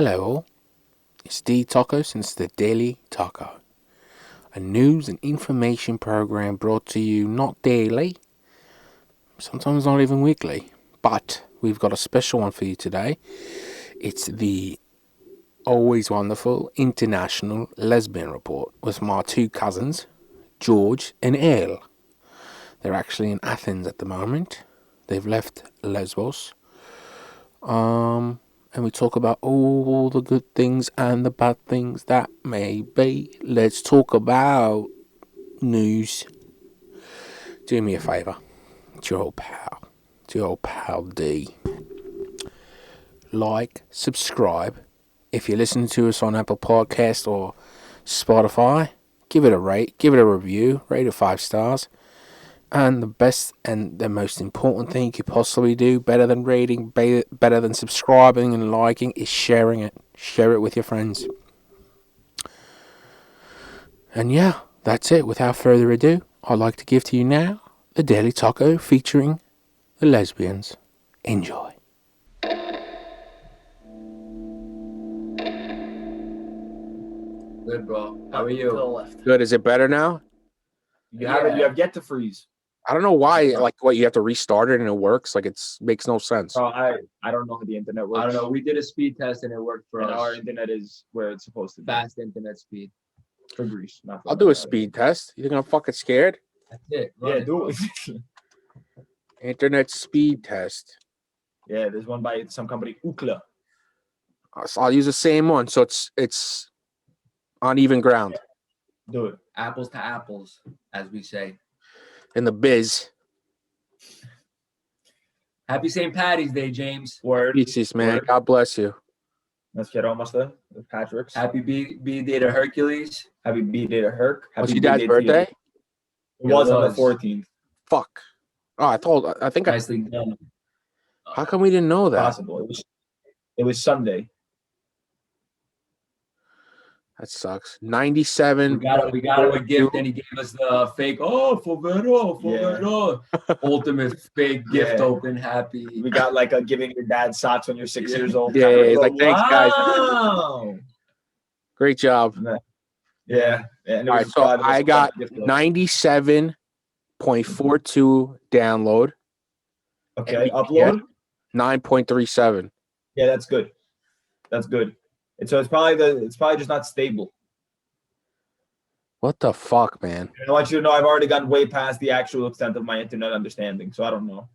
Hello, it's D Taco since the Daily Taco, a news and information program brought to you not daily, sometimes not even weekly, but we've got a special one for you today. It's the always wonderful International Lesbian Report with my two cousins, George and Elle. They're actually in Athens at the moment. They've left Lesbos. And we talk about all the good things and the bad things that may be. Let's talk about news. Do me a favour. It's your old pal. It's your old pal D. Like, subscribe. If you're listening to us on Apple Podcast or Spotify, give it a rate, give it a review, rate it 5 stars. And the best and the most important thing you could possibly do, better than rating, better than subscribing and liking, is sharing it. Share it with your friends. And yeah, that's it. Without further ado, I'd like to give to you now the Daily Taco featuring the lesbians. Enjoy. Good, bro. How are you? Good. Is it better now? You have yet to freeze. I don't know why. You have to restart it and it works. Makes no sense. Bro, I don't know how the internet works. I don't know. We did a speed test and it worked for And us. our internet is where it's supposed to be. Fast internet speed. For Greece, not for I'll do a America. speed test. You think I'm fucking scared? That's it. Yeah, Run do it. it. Internet speed test. Yeah, there's one by some company, Ookla. So I'll use the same one. So it's on even ground Do it. Apples to apples, as we say. in the biz. Happy St. Patty's Day, James. Word. Pieces, man. Word. God bless you. Let's get almost there. With Patrick's. Happy B Day to Hercules. Happy B-Day to Herc. What's Happy your dad's B-Day to you. birthday? It was on the was. 14th. Fuck. Oh, I think Nicely done. how come we didn't know that? Possible. It was Sunday. That sucks. We 97. got him a gift and he gave us the fake, Favero. Ultimate fake gift Yeah. open. Happy. We got like a giving your dad socks when you're 6 years old. Yeah, kind of he's look. like, thanks, guys. Wow. Great job. Yeah. And All right, so I got 97.42 download, Okay, Yeah. upload. 9.37. Yeah, that's good. That's good. And so it's probably just not stable. What the fuck, man? And I want you to know I've already gotten way past the actual extent of my internet understanding, so I don't know.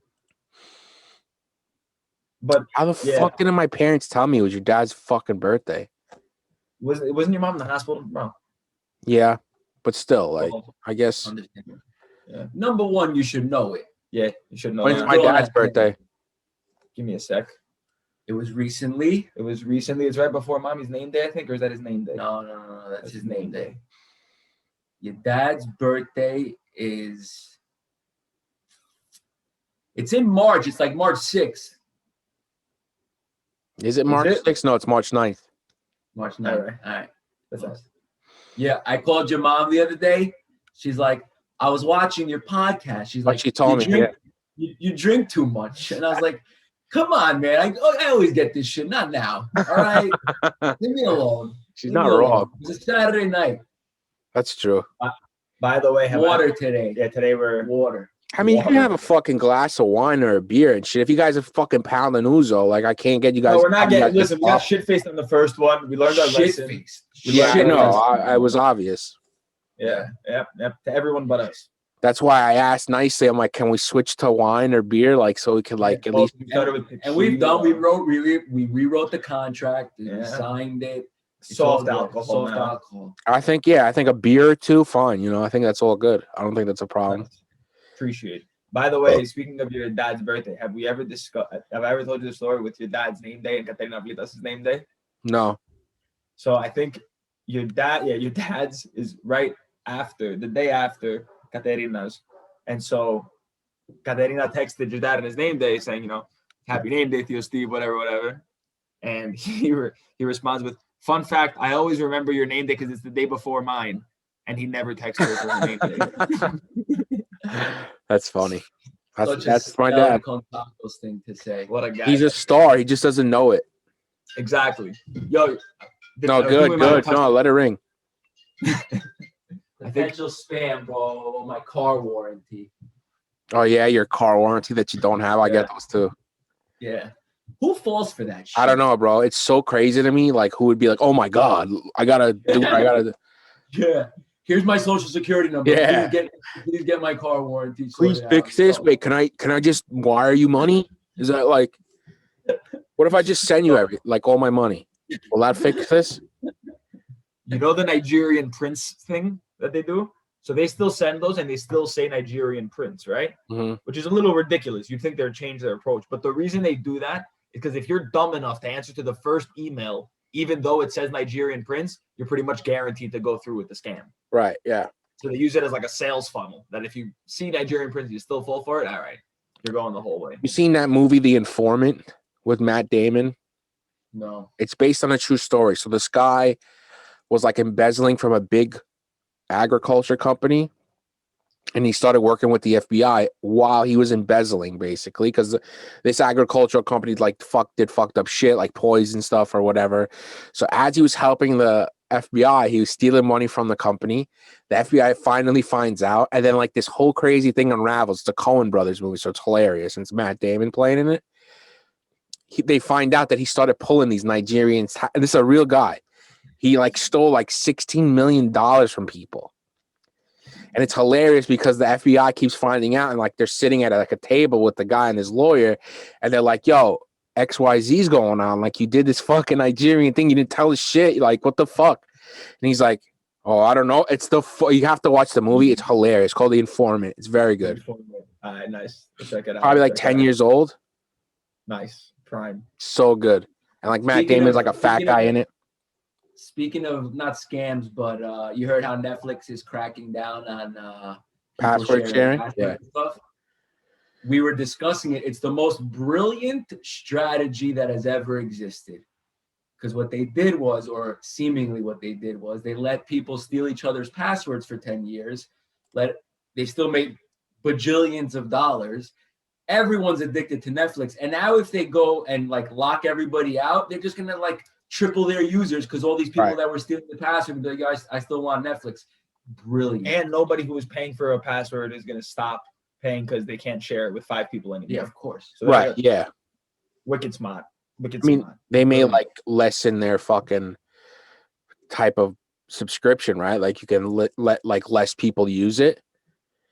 But How the Yeah. fuck didn't my parents tell me it was your dad's fucking birthday? wasn't your mom in the hospital? No. Yeah, but still, Well, I guess. Understand. Yeah. Number one, you should know it. Yeah, you should know When's that. my dad's birthday? Give me a sec. It was recently. It was recently. It's right before mommy's name day, I think, or is that his name day? No. That's his name day. Your dad's birthday it's in March. It's like March 6th. Is it March it? 6th? No, it's March 9th. March 9th. Alright. All right. That's nice. Yeah, I called your mom the other day. She's like, I was watching your podcast. She's What like, she told me, you drink too much. And I was like, come on, man. I always get this shit. Not now. All right. Leave me alone. She's Leave not me alone. wrong. It was a Saturday night. That's true. By the way, Water today. Yeah, today we're Water. I mean, you can have a fucking glass of wine or a beer and shit. If you guys are fucking pounding Uzo, I can't get you guys. No, we're not getting. you guys Listen, we got shit faced on the first one. We learned our lesson. Shit-faced. Yeah, I Shit-faced. know. I was obvious. Yeah. To everyone but us. That's why I asked nicely. I'm like, can we switch to wine or beer, so we could at Well, least. we started with And we've done. tequila, We rewrote the contract. We Yeah. signed it. It's all soft good. alcohol. Soft now. alcohol. I think a beer or two, fine. I think that's all good. I don't think that's a problem. Appreciate it. By the way, speaking of your dad's birthday, have I ever told you the story with your dad's name day and Katerina Vlitas' name day? No. So I think your dad's is right after, the day after Katerina's. And so Katerina texted your dad on his name day saying, happy name day, Theo Steve, whatever. And he responds with, fun fact, I always remember your name day because it's the day before mine. And he never texted her for her name day. That's funny. Such a That's my dad. Tacos thing to say. What a guy. He's a star. He just doesn't know it. Exactly. Yo. No, I think good, we might have good. touched- No, let it ring. Potential spam, bro. My car warranty. Oh yeah, your car warranty that you don't have. I get those too. Yeah. Who falls for that shit? I don't know, bro. It's so crazy to me. Like, who would be like, "Oh my god, I gotta do what I gotta do." Yeah. Here's my social security number. Yeah. Please get my car warranty. Please sorted fix out. this. So, Wait, can I just wire you money? Is that like? What if I just send you all my money? Will that fix this? You know the Nigerian prince thing that they do? So they still send those and they still say Nigerian prince, right? Mhm. Which is a little ridiculous. You'd think they'd change their approach. But the reason they do that is because if you're dumb enough to answer to the first email, even though it says Nigerian prince, you're pretty much guaranteed to go through with the scam. Right. Yeah. So they use it as like a sales funnel that if you see Nigerian prince, you still fall for it. All right, you're going the whole way. You seen that movie, The Informant, with Matt Damon? no. It's based on a true story. So this guy was like embezzling from a big agriculture company, and he started working with the FBI while he was embezzling, basically, because this agricultural company did fucked up shit, like poison stuff or whatever. So as he was helping the FBI, he was stealing money from the company. The FBI finally finds out, and then like this whole crazy thing unravels. It's a Coen Brothers movie, so it's hilarious. And it's Matt Damon playing in it. They find out that he started pulling these Nigerians, and this is a real guy. He like stole like $16 million from people. And it's hilarious because the FBI keeps finding out, and like they're sitting at like a table with the guy and his lawyer, and they're like, "Yo, XYZ's going on. Like, you did this fucking Nigerian thing. You didn't tell us shit. Like, what the fuck?" And he's like, "Oh, I don't know. It's you have to watch the movie. It's hilarious. It's called The Informant. It's very good. All right, nice. Check it out. Probably like 10 years old. Nice. Prime. So good. And like Matt Speaking Damon's of- like a fat speaking guy of- in it. Speaking of not scams, but you heard how Netflix is cracking down on people Password sharing? password stuff. We were discussing it. It's the most brilliant strategy that has ever existed. Because what they did was, or seemingly what they did was, they let people steal each other's passwords for 10 years. They still made bajillions of dollars. Everyone's addicted to Netflix. And now if they go and like lock everybody out, they're just gonna like triple their users because all these people that were stealing the password, be like, guys, I still want Netflix. Brilliant. And nobody who is paying for a password is going to stop paying because they can't share it with 5 people anymore. Yeah, of course. So Right. Yeah. Wicked smart. Wicked I mean, smart. they may like lessen their fucking type of subscription, right? Like you can let like less people use it.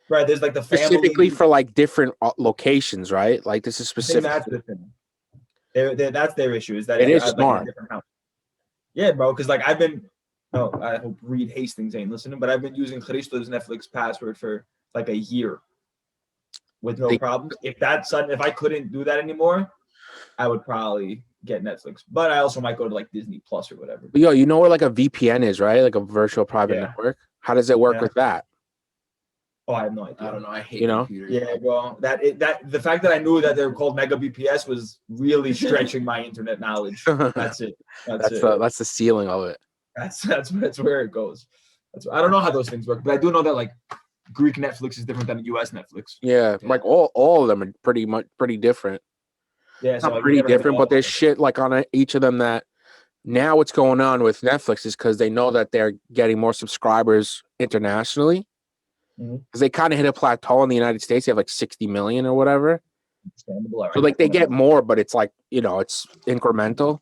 Right. There's like the family. Specifically for like different locations, right? Like this is I think specific. that's the thing. That's their issue. Is that It if is you add, smart. Like, a different house. Yeah, bro. Because like I hope Reed Hastings ain't listening, but I've been using Christo's Netflix password for like a year with no problems. If I couldn't do that anymore, I would probably get Netflix. But I also might go to like Disney Plus or whatever. Yo, you know what like a VPN is, right? Like a virtual private Yeah. network. How does it work with that? Oh, I have no idea. I don't know. I hate You know? computers. Yeah, bro. That the fact that I knew that they were called Mega BPS was really stretching my internet knowledge. That's it. That's it. That's the ceiling of it. That's where it goes. I don't know how those things work, but I do know that like Greek Netflix is different than US Netflix. Yeah, like all of them are pretty different. Yeah, It's not pretty different, but there's shit like on each of them that now what's going on with Netflix is because they know that they're getting more subscribers internationally. Because they kind of hit a plateau in the United States. They have like 60 million or whatever. Understandable. So like they get more, but it's like, it's incremental.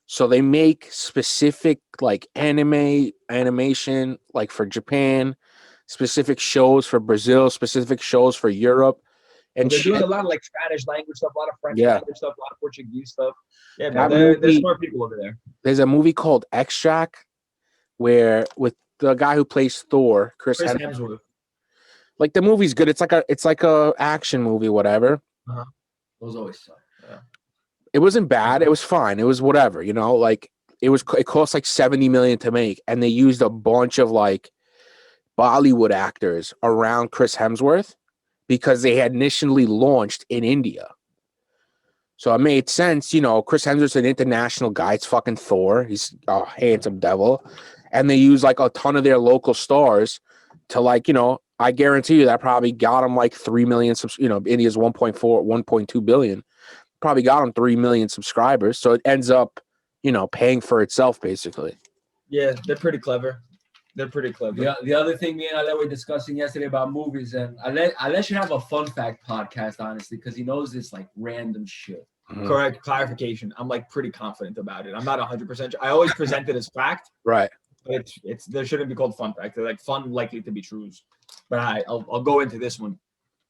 So they make specific like animation, like for Japan, specific shows for Brazil, specific shows for Europe. And they're doing a lot of like Spanish language stuff, a lot of French language stuff, a lot of Portuguese stuff. Yeah, man, they're smart people over there. There's a movie called Extract where with the guy who plays Thor, Chris Hemsworth. Like the movie's good. It's like a action movie, whatever. Those always suck. Yeah. It wasn't bad. It was fine. It was whatever, like it cost like 70 million to make. And they used a bunch of like Bollywood actors around Chris Hemsworth because they had initially launched in India. So it made sense. Chris Hemsworth's an international guy. It's fucking Thor. He's a handsome devil. And they use like a ton of their local stars to like, I guarantee you that probably got him like 3 million, India's 1.2 billion, probably got him 3 million subscribers. So it ends up paying for itself basically. Yeah, they're pretty clever. They're pretty clever. The other thing me and Ale were discussing yesterday about movies, and Ale should have a fun fact podcast, honestly, because he knows this like random shit. Correct clarification. I'm like pretty confident about it. I'm not 100%. I always present it as fact. Right. It's there shouldn't be called fun fact. They're like fun likely to be trues. But I'll go into this one.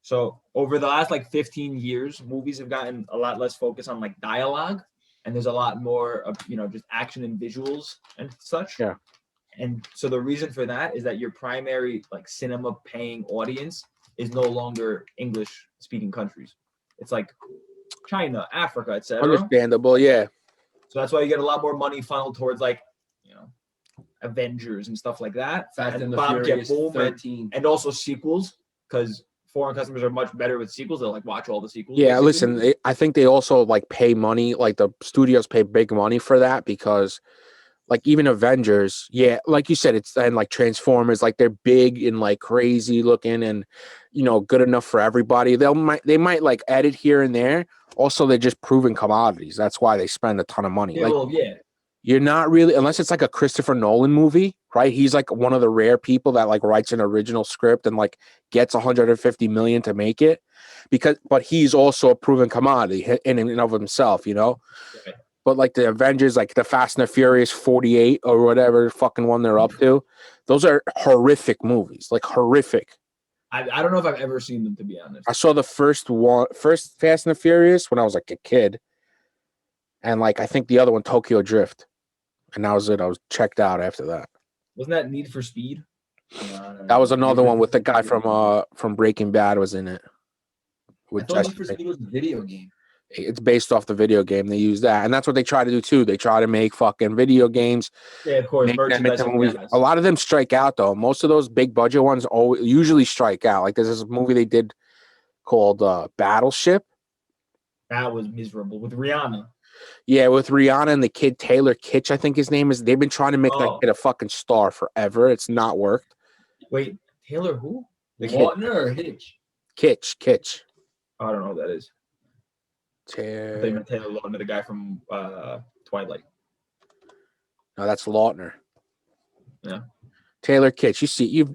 So over the last like 15 years, movies have gotten a lot less focus on like dialogue, and there's a lot more of just action and visuals and such. Yeah. And so the reason for that is that your primary like cinema paying audience is no longer English speaking countries. It's like China, Africa, etc. Understandable, yeah. So that's why you get a lot more money funneled towards like, Avengers and stuff like that. Fast and the Furious 13. And also sequels, because foreign customers are much better with sequels. They'll like watch all the sequels. Yeah, basically. listen, I think they also like pay money, like the studios pay big money for that because like even Avengers, yeah, like you said, it's and like Transformers, like they're big and like crazy looking and good enough for everybody. They might like edit here and there. Also, they're just proven commodities. That's why they spend a ton of money. Yeah, well, yeah. You're not really, unless it's like a Christopher Nolan movie, right? He's like one of the rare people that like writes an original script and like gets 150 million to make it, but he's also a proven commodity in and of himself, Right. But like the Avengers, like the Fast and the Furious 48 or whatever fucking one they're up to, those are horrific movies, like horrific. I don't know if I've ever seen them, to be honest. I saw the first Fast and the Furious when I was like a kid, and like I think the other one, Tokyo Drift. And that was it. I was checked out after that. Wasn't that Need for Speed? That was another one with the guy from Breaking Bad was in it. I thought Need for Speed was a video game. It's based off the video game. They use that, and that's what they try to do too. They try to make fucking video games. Yeah, of course. A lot of them strike out though. Most of those big budget ones usually strike out. Like there's this movie they did called Battleship. That was miserable with Rihanna. Yeah, with Rihanna and the kid Taylor Kitsch, I think his name is. They've been trying to make that kid a fucking star forever. It's not worked. Wait, Taylor who? Lautner or Hitch? Kitsch. Oh, I don't know who that is. Taylor Lautner, the guy from Twilight. No, that's Lautner. Yeah. Taylor Kitsch.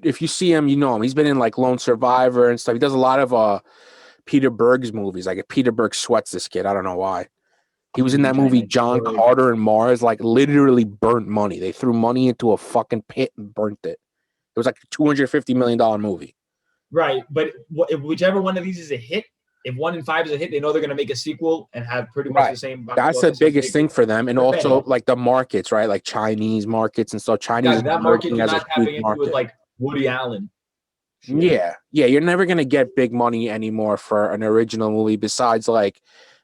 If you see him, you know him. He's been in like Lone Survivor and stuff. He does a lot of Peter Berg's movies. Like if Peter Berg sweats this kid, I don't know why. He was in that movie John Carter and Mars, like literally burnt money. They threw money into a fucking pit and burnt it. It was like a $250 million movie. Right, but whichever one of these is a hit, if 1 in 5 is a hit, they know they're going to make a sequel and have pretty much the same. That's the biggest thing for them, and also like the markets, right? Like Chinese markets and stuff. Chinese that market you're not tapping into with like Woody Allen. Yeah. You're never going to get big money anymore for an original movie. Besides, like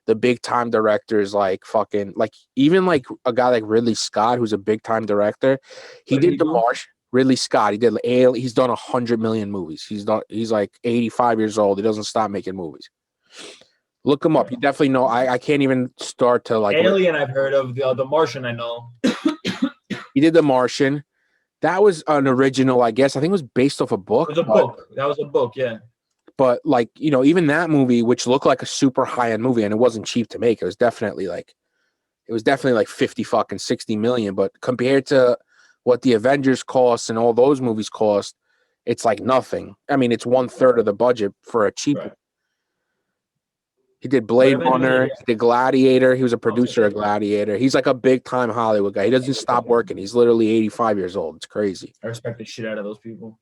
the big time directors, like fucking, like even like a guy like Ridley Scott, who's a big time director. He did The Martian. Ridley Scott. He did. He's done 100 million movies. He's like 85 years old. He doesn't stop making movies. Look him up. You definitely know. I can't even start to like. Alien, I've heard of. The Martian, I know. He did The Martian. That was an original, I guess. I think it was based off a book. It was a book. That was a book, yeah. But like, even that movie, which looked like a super high-end movie, and it wasn't cheap to make. It was definitely like 50 fucking 60 million. But compared to what the Avengers cost and all those movies cost, it's like nothing. I mean, it's 1/3 of the budget for a cheap. Right. He did Blade Runner. He did Gladiator. He was a producer of Gladiator. He's like a big-time Hollywood guy. He doesn't stop working. He's literally 85 years old. It's crazy. I respect the shit out of those people.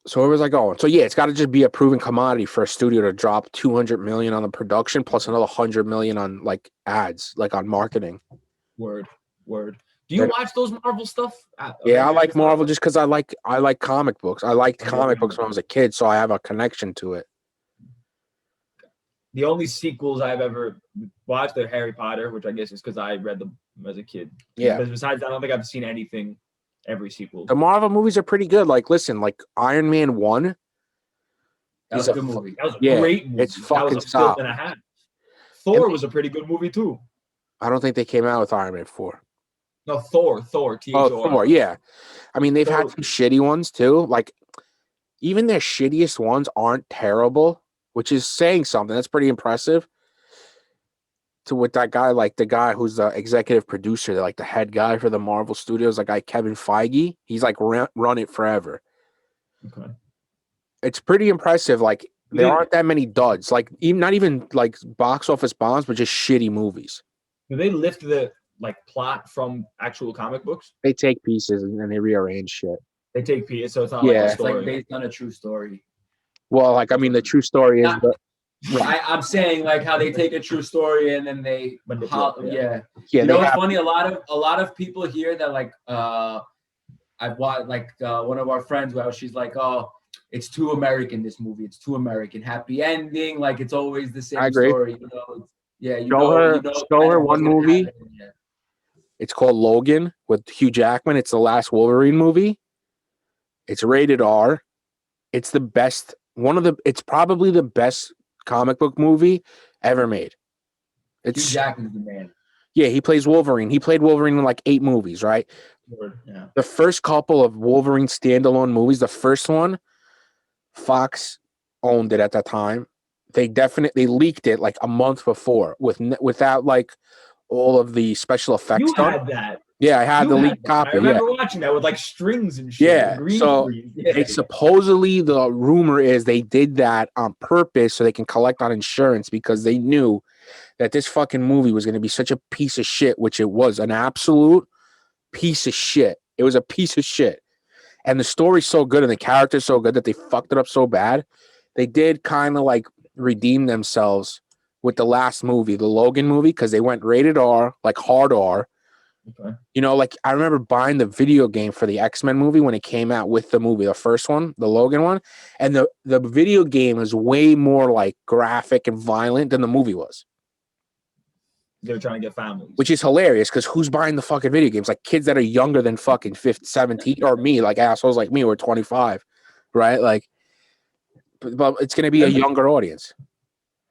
So where was I going? So yeah, it's got to just be a proven commodity for a studio to drop 200 million on the production plus another 100 million on like ads, like on marketing. Word. Do you watch those Marvel stuff? Yeah, I like Marvel just because I like comic books. I liked comic books when I was a kid, so I have a connection to it. The only sequels I've ever watched are Harry Potter, which I guess is because I read them as a kid. Yeah. But besides that, I don't think I've seen anything, every sequel. The Marvel movies are pretty good. Like, listen, like Iron Man 1. That was a good movie. That was a great movie. It's fucking that was a film and a half. Thor was a pretty good movie too. I don't think they came out with Iron Man 4. No, Thor. Thor, yeah. I mean, they've had some shitty ones too. Like, even their shittiest ones aren't terrible, which is saying something. That's pretty impressive. to with that guy, like the guy who's the executive producer, like the head guy for the Marvel Studios, like guy Kevin Feige. He's like run it forever. Okay. It's pretty impressive. Like there They- aren't that many duds. Like not even like box office bombs, but just shitty movies. Do they lift the like plot from actual comic books? They take pieces and then they rearrange shit. They take pieces, so it's not Yeah. like a It's story. like based on a true story. Well, like I mean, the true story is I'm saying like how they take a true story and then they Manipulate, yeah. yeah. You know They what's have, funny? A lot of people here that like I've watched like one of our friends where she's like, oh, it's too American, this movie. It's too American. Happy ending, like it's always the same I agree. story. You know, yeah, you Show know, her- you know show that her it one wasn't movie. happening yet. It's called Logan with Hugh Jackman. It's the last Wolverine movie. It's rated R. It's the best. It's probably the best comic book movie ever made. Hugh It's Jackman's the man. yeah. He plays Wolverine. He played Wolverine in like 8 movies, right? Yeah. The first couple of Wolverine standalone movies, the first one, Fox owned it at that time. They definitely leaked it like a month before without like all of the special effects You done. had that. Yeah, I had You the had leaked that. copy. I remember watching that with like strings and shit. Yeah, Green so screen. Yeah. It's supposedly the rumor is they did that on purpose so they can collect on insurance because they knew that this fucking movie was going to be such a piece of shit, which it was an absolute piece of shit. It was a piece of shit. And the story's so good and the character's so good that they fucked it up so bad. They did kind of like redeem themselves with the last movie, the Logan movie, because they went rated R, like hard R. Okay. You know, like I remember buying the video game for the X-Men movie when it came out with the movie, the first one, the Logan one. And the video game is way more like graphic and violent than the movie was. They were trying to get families. Which is hilarious because who's buying the fucking video games? Like kids that are younger than fucking 15, 17, or me, like assholes like me, who are 25, right? Like, but it's going to be a younger audience.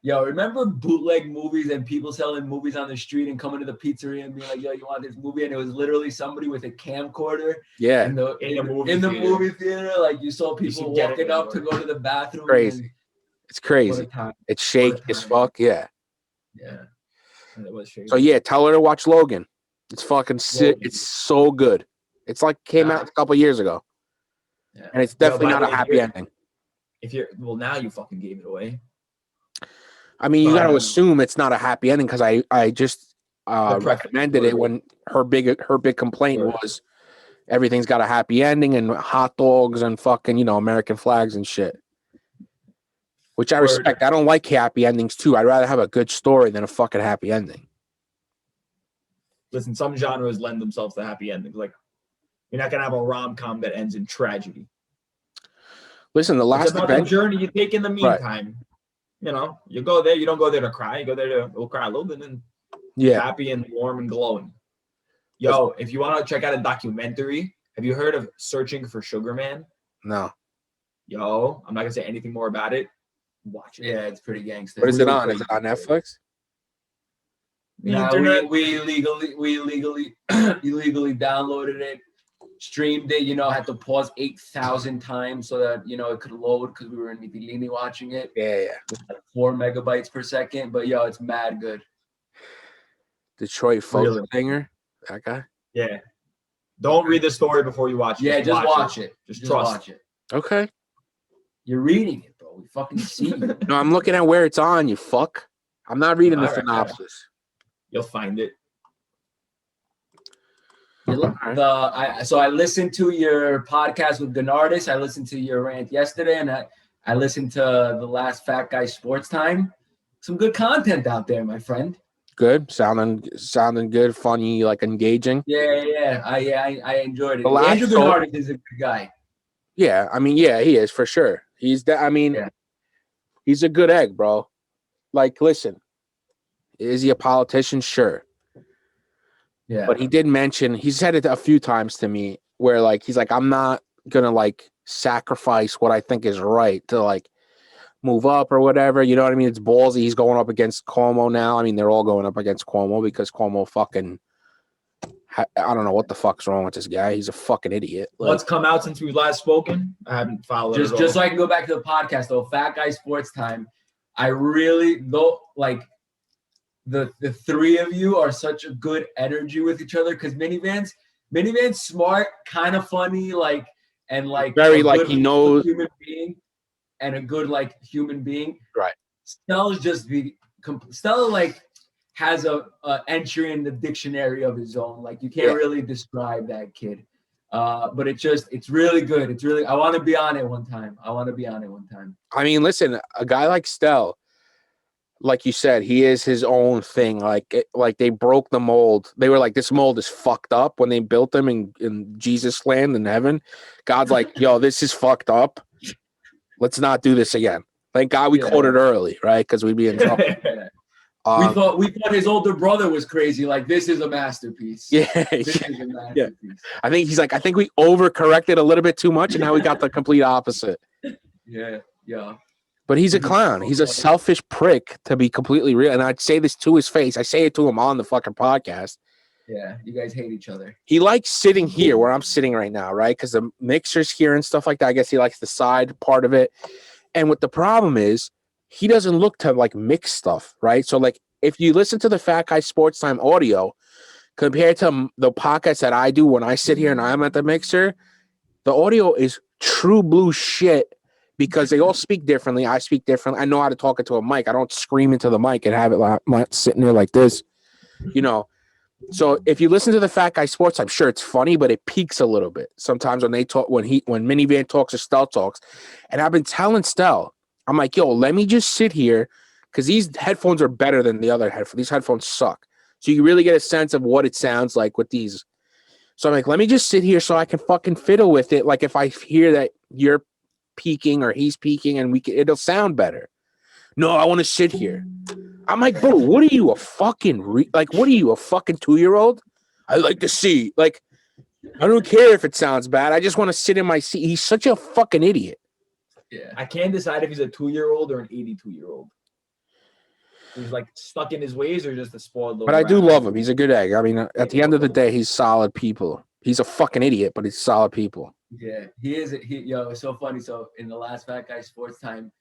Yo, remember bootleg movies and people selling movies on the street and coming to the pizzeria and being like, yo, you want this movie? And it was literally somebody with a camcorder Yeah. in the movie movie theater. Like you saw people should get it walking up to anywhere. go to the bathroom. Crazy. It's What a crazy. time. It's shaky as time. fuck. Yeah. Yeah. And it was shady. So yeah, tell her to watch Logan. It's fucking sick. Logan. It's so good. It's like came out a couple years ago. Yeah. And it's definitely by not the a way, happy ending. If you're now you fucking gave it away. I mean, you But- got to assume it's not a happy ending because I just preference. recommended it when her big complaint Sure. was everything's got a happy ending and hot dogs and fucking American flags and shit. Which I Word. respect. I don't like happy endings too. I'd rather have a good story than a fucking happy ending. Listen, some genres lend themselves to happy endings. Like you're not gonna have a rom-com that ends in tragedy. Listen, the It's last about the event. journey you take in the meantime. You go there. You don't go there to cry. You go there to cry a little bit and Yeah. happy and warm and glowing. Yo, if you want to check out a documentary, have you heard of Searching for Sugar Man? No. Yo, I'm not gonna say anything more about it. Watch it. Yeah, it's pretty gangster. What is it Really on? Is it on crazy. Netflix? The Nah, internet. we illegally illegally downloaded it, streamed it. Had to pause 8,000 times so that it could load because we were in Mitilini watching it. Yeah. 4 megabytes per second, but yo, it's mad good. Detroit folk Really? singer. That guy. Yeah. Don't read the story before you watch it. Yeah, just watch it. Just trust. watch it. Okay. You're reading it, bro. We fucking see you. No, I'm looking at where it's on. You fuck. I'm not reading the All right, synopsis. You'll find it. So I listened to your podcast with Bernardus. I listened to your rant yesterday, and I listened to the last Fat Guy Sports Time. Some good content out there, my friend. Good. Sounding good. Funny. Like engaging. Yeah. I enjoyed it. The last Andrew soul- Bernardus is a good guy. Yeah. I mean, yeah, he is for sure. He's he's a good egg, bro. Like, listen, is he a politician? Sure. Yeah. But he did mention, he said it a few times to me where like, he's like, I'm not going to like sacrifice what I think is right to like move up or whatever. You know what I mean? It's ballsy. He's going up against Cuomo now. I mean, they're all going up against Cuomo because Cuomo fucking, I don't know what the fuck's wrong with this guy. He's a fucking idiot. Like, What's come out since we've last spoken? I haven't followed it. just so I can go back to the podcast though, Fat Guy Sports Time. I really though like the three of you are such a good energy with each other because Minivan's smart, kind of funny, like very a like good he knows. human being and a good like human being. Right. Stella like has a entry in the dictionary of his own. Like you can't really describe that kid. But it's really good. It's really, I want to be on it one time. I mean, listen, a guy like Stell, like you said, he is his own thing. Like they broke the mold. They were like, this mold is fucked up when they built them in Jesus land in heaven. God's like, yo, this is fucked up. Let's not do this again. Thank God we caught it early, right? Because we'd be in trouble. We thought his older brother was crazy. Like, this is a masterpiece. Yeah. This is a masterpiece. I think he's like, I think we overcorrected a little bit too much, and now we got the complete opposite. Yeah. But he's a clown. He's a selfish prick, to be completely real. And I'd say this to his face. I say it to him on the fucking podcast. Yeah, you guys hate each other. He likes sitting here where I'm sitting right now, right? Because the mixer's here and stuff like that. I guess he likes the side part of it. And what the problem is, he doesn't look to like mix stuff, right? So like if you listen to the Fat Guy Sports Time audio compared to the podcast that I do when I sit here and I'm at the mixer, the audio is true blue shit because they all speak differently. I speak differently. I know how to talk into a mic. I don't scream into the mic and have it like sitting there like this, you know. So if you listen to the Fat Guy Sports, I'm sure it's funny, but it peaks a little bit sometimes when they talk, when Minivan talks or Stell talks. And I've been telling Stell, I'm like, yo, let me just sit here because these headphones are better than the other headphones. These headphones suck. So you really get a sense of what it sounds like with these. So I'm like, let me just sit here so I can fucking fiddle with it. Like if I hear that you're peaking or he's peaking and it'll sound better. No, I want to sit here. I'm like, bro, what are you, a fucking what are you, a fucking 2-year-old? I like to see. Like, I don't care if it sounds bad. I just want to sit in my seat. He's such a fucking idiot. Yeah. I can't decide if he's a 2-year-old or an 82-year-old. He's like stuck in his ways or just a spoiled little But I do rat. love him. He's a good egg. I mean, at the end of the day, he's solid people. He's a fucking idiot, but he's solid people. Yeah, he is. Yo, it's so funny. So in the last Fat Guy Sports Time,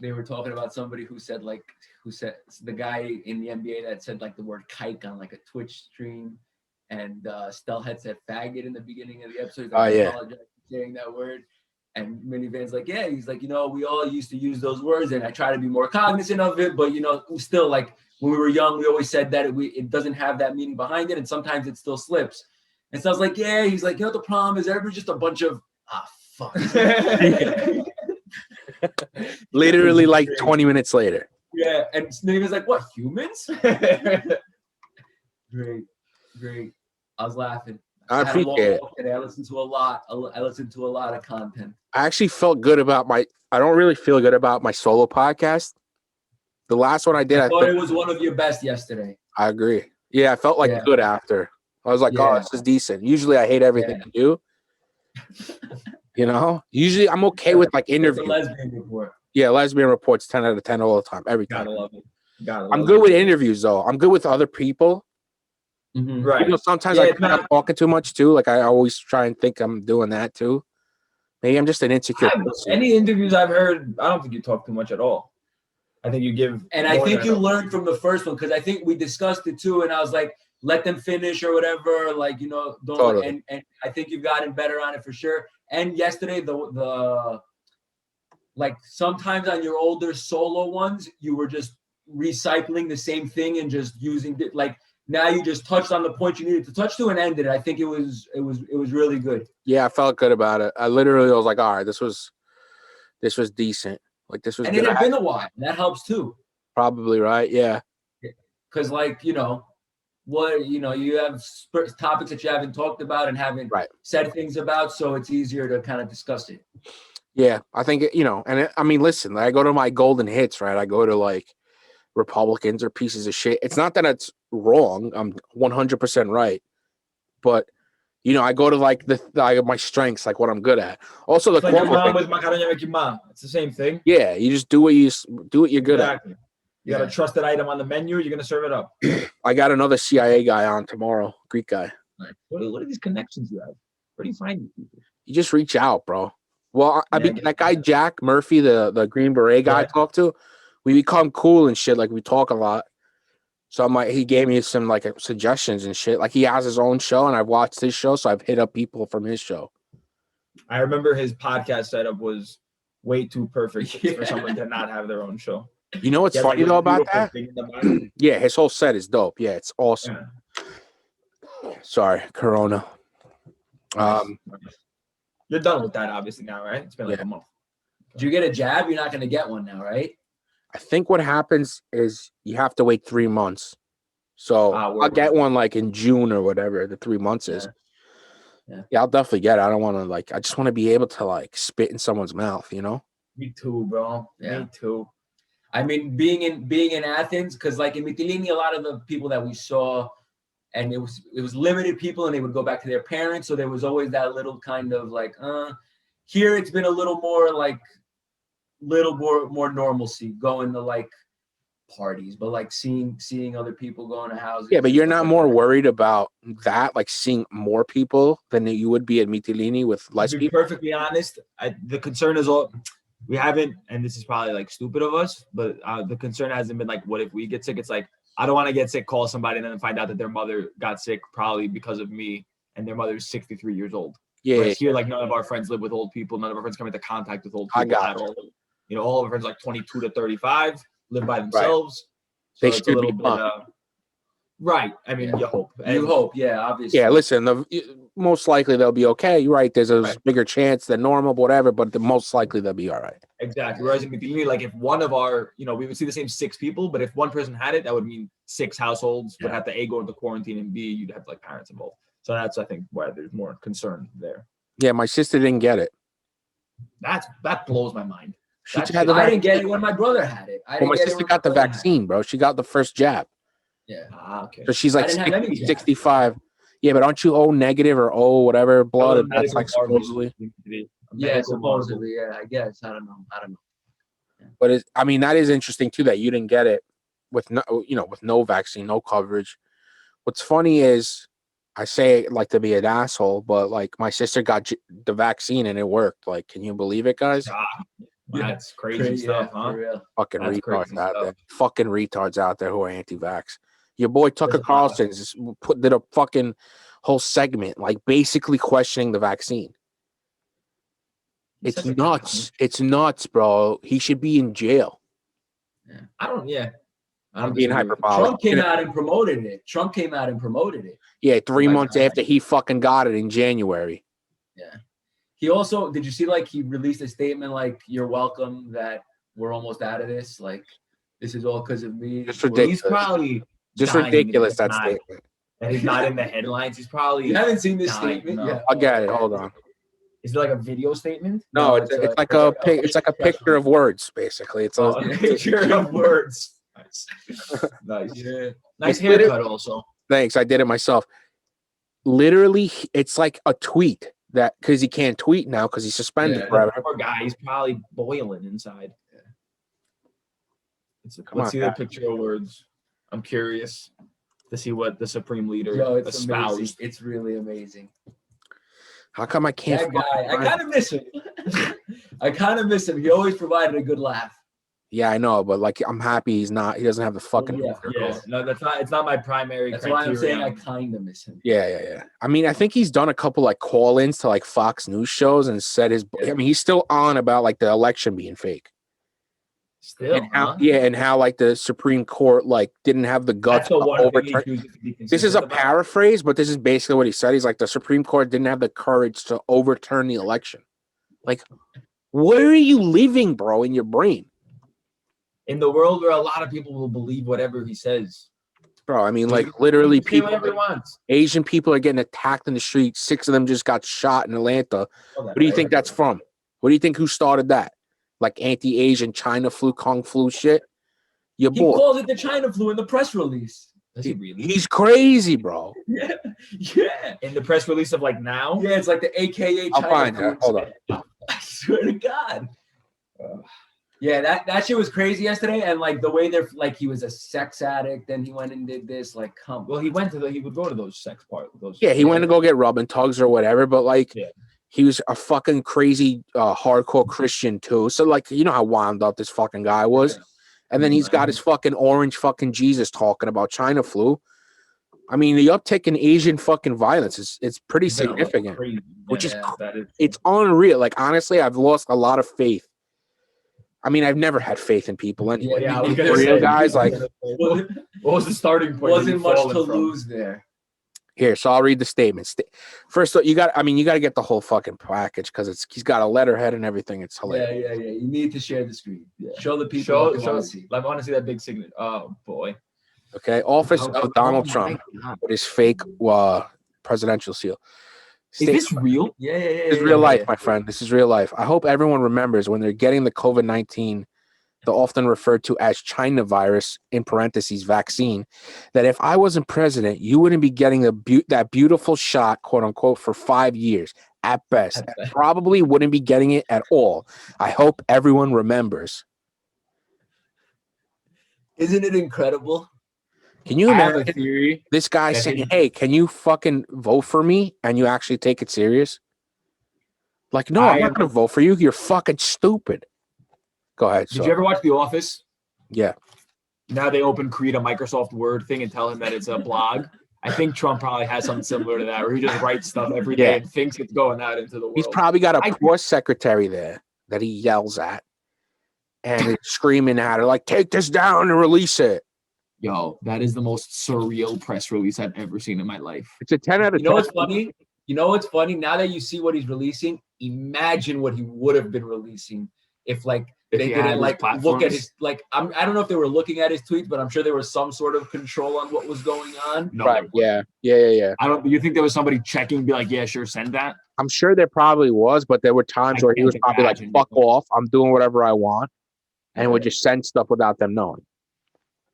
they were talking about somebody who said the guy in the NBA that said like the word kike on like a Twitch stream, and Stell had said faggot in the beginning of the episode. I apologize for saying that word. And Minivan's like, yeah, he's like, you know, we all used to use those words, and I try to be more cognizant of it, but you know, still like when we were young, we always said that it doesn't have that meaning behind it, and sometimes it still slips. And so I was like, yeah, he's like, you know, the problem is everybody's just a bunch of fuck. Literally like 20 minutes later. Yeah, and Minivan's like, what, humans? Great. I was laughing. I appreciate it. I listened to a lot. I listened to a lot of content. I actually felt good about I don't really feel good about my solo podcast. The last one I did, I thought it was one of your best yesterday. I agree. Yeah, I felt like good after. I was like, oh, this is decent. Usually I hate everything you do. You know? Usually I'm okay with like interviews. Lesbian report. Yeah, lesbian reports 10 out of 10 all the time. Every time. Gotta love it. I'm good with interviews though. I'm good with other people. Mm-hmm. Right. You know, sometimes I'm talking too much too. Like I always try and think I'm doing that too. Maybe I'm just an insecure person. Any interviews I've heard, I don't think you talk too much at all. I think you give. And I think you learned from the first one because I think we discussed it too, and I was like, let them finish or whatever. Like, you know, don't. Totally. And I think you've gotten better on it for sure. And yesterday, the like sometimes on your older solo ones, you were just recycling the same thing and just using it like. Now you just touched on the point you needed to touch to and ended it. I think it was really good. Yeah, I felt good about it. I was like, all right, this was decent. Like this was. And good. it had been a while. That helps too. Probably right. Yeah. Because like you know, you have topics that you haven't talked about and haven't said things about, so it's easier to kind of discuss it. Yeah, I think I mean, listen, I go to my golden hits, right? I go to like. Republicans are pieces of shit. It's not that it's wrong. I'm 100% right. But, you know, I go to like my strengths, like what I'm good at. Also, the it's the same thing. Yeah, you just do what you're good at. You got a trusted item on the menu. You're gonna serve it up. I got another CIA guy on tomorrow, Greek guy. What are these connections you have? Where do you find these people? You just reach out, bro. Well, that guy Jack Murphy, the Green Beret guy I talked to. We become cool and shit. Like we talk a lot. So I'm like, he gave me some like suggestions and shit. Like he has his own show, and I've watched his show, so I've hit up people from his show. I remember his podcast setup was way too perfect Yeah. for someone to not have their own show. You know what's He had, funny like, a though about beautiful that? thing in the back. Yeah, his whole set is dope. Yeah, it's awesome. Yeah. Sorry, Corona. You're done with that, obviously, now, right? It's been like Yeah. a month. Did you get a jab? You're not going to get one now, right? I think what happens is you have to wait 3 months. So I'll get one like in June or whatever the 3 months is. Yeah, I'll definitely get it. I don't want to like. I just want to be able to like spit in someone's mouth, you know. Me too, bro. Yeah. Me too. I mean, being in Athens, because like in Mytilene, a lot of the people that we saw, and it was limited people, and they would go back to their parents, so there was always that little kind of like, Here it's been a little more normalcy, going to like parties, but like seeing other people going to houses. Yeah, but you're not more worried about that, like seeing more people than you would be at Mytilene with less To be people. perfectly honest, the concern is all we haven't, and this is probably like stupid of us, but the concern hasn't been like, what if we get sick? It's like, I don't want to get sick, call somebody, and then find out that their mother got sick probably because of me, and their mother's 63 years old. Yeah, Whereas here, like, none of our friends live with old people. None of our friends come into contact with old people I got at all. You know, all of our friends like 22 to 35 live by themselves. So They it's should a little be bit, fun. right. I mean, you hope. You hope, yeah, obviously. Yeah, listen, most likely they'll be okay. You're right. There's a Right. bigger chance than normal, whatever, but the most likely they'll be all right. Exactly. Whereas in Mytilene, like if one of our, you know, we would see the same 6 people, but if one person had it, that would mean 6 households would have to A, go into quarantine, and B, you'd have like parents involved. So that's, I think, why there's more concern there. Yeah, my sister didn't get it. That blows my mind. She That's had the I vaccine. didn't get it when my brother had it. Well, my sister got the vaccine, bro. She got the first jab. Yeah. Okay. So she's like I didn't have any 60, jab. 65. Yeah, but aren't you O negative or O whatever blood? Those And that's medical like supposedly. marvels. Yeah, Medical supposedly, yeah, I guess. I don't know. But I mean, that is interesting too that you didn't get it with no vaccine, no coverage. What's funny is I say it like to be an asshole, but like my sister got the vaccine and it worked. Like, can you believe it, guys? That's crazy stuff, huh? For real. Fucking That's retards crazy out stuff. there. Fucking retards out there who are anti-vax. Your boy Tucker There's a lot. Carlson just did a fucking whole segment, like basically questioning the vaccine. He's It's such a nuts. It's nuts, bro. He should be in jail. I'm being hyperbolic. Trump came out and promoted it. Yeah, 3 Like, months after he fucking got it in January. Yeah. He also, did you see like he released a statement like, "You're welcome, that we're almost out of this. Like, this is all because of me." It's ridiculous. He's probably Just dying ridiculous, that that it's not- statement. that he's not in the headlines. He's probably. You haven't seen this dying, statement no. yet? I'll get it. Hold on. Is it like a video statement? No, it's like a picture of words, basically. It's A picture of words. Nice. Yeah. Nice It's literally- haircut also. Thanks, I did it myself. Literally, it's like a tweet that because he can't tweet now because he's suspended Yeah. forever. Poor guy. He's probably boiling inside. Come Let's on, see the guy. picture of words. I'm curious to see what the Supreme Leader Yo, it's espoused. amazing. It's really amazing. How come I can't? That guy, I kind of miss him. I kind of miss him. He always provided a good laugh. Yeah, I know, but like I'm happy he's not. He doesn't have the fucking. Yeah. Yeah, no, that's not. It's not my primary. That's why I'm saying I criterion. kind of miss him. Yeah. I mean, I think he's done a couple like call-ins to like Fox News shows and said his. I mean, he's still on about like the election being fake. Still, And how, huh? and how like the Supreme Court like didn't have the guts That's the to one thing he overturn. chooses to be This is a consistent about. paraphrase, but this is basically what he said. He's like the Supreme Court didn't have the courage to overturn the election. Like, where are you living, bro, in your brain? In the world where a lot of people will believe whatever he says. Bro, I mean, like literally He can say people, whatever he wants. Asian people are getting attacked in the street. 6 of them just got shot in Atlanta. What do you think that's from? What do you think who started that? Like anti-Asian China flu, Kung flu shit? Your He boy. calls it the China flu in the press release. Does he really? He's crazy, bro. Yeah. In the press release of like now. Yeah, it's like the AKA I'll China find flu. it. Hold on. I swear to God. Yeah, that shit was crazy yesterday, and like the way they're like he was a sex addict, then he went and did this. Like, come. Well, he would go to those sex parties. Yeah, he went to go get rubbing tugs or whatever, but like Yeah. he was a fucking crazy hardcore Christian too. So like you know how wound up this fucking guy was. And then he's got his fucking orange fucking Jesus talking about China flu. I mean, the uptick in Asian fucking violence is pretty significant, crazy. which is that is it's unreal. Like, honestly, I've lost a lot of faith. I mean, I've never had faith in people anyway. I was gonna For real, say, guys, like, what was the starting point? Wasn't much to lose there. here, so I'll read the statement. First, you got to get the whole fucking package because he's got a letterhead and everything. It's hilarious. Yeah. You need to share the screen. Yeah. Show the people. Show. I want to see that big signature. Oh boy. Okay, office of Donald Trump with his fake presidential seal. Is this real? Yeah. This is real life, my friend. This is real life. I hope everyone remembers when they're getting the COVID-19, the often referred to as China virus, in parentheses, vaccine, that if I wasn't president, you wouldn't be getting that beautiful shot, quote unquote, for 5 years at best. Probably wouldn't be getting it at all. I hope everyone remembers. Isn't it incredible? Can you imagine a theory this guy saying, hey, can you fucking vote for me? And you actually take it serious? Like, no, I'm not going to vote for you. You're fucking stupid. Go ahead. Did you ever watch The Office? Yeah. Now they create a Microsoft Word thing and tell him that it's a blog. I think Trump probably has something similar to that, where he just writes stuff every day and thinks it's going out into the world. He's probably got a poor secretary there that he yells at and is screaming at her, like, take this down and release it. Yo, that is the most surreal press release I've ever seen in my life. It's a 10 out of 10. You know what's funny? Now that you see what he's releasing, imagine what he would have been releasing if they didn't look at his I don't know if they were looking at his tweets, but I'm sure there was some sort of control on what was going on. No, right. Yeah. Do you think there was somebody checking and be like, yeah, sure, send that? I'm sure there probably was, but there were times where he was probably like, fuck off, I'm doing whatever I want, and would just send stuff without them knowing.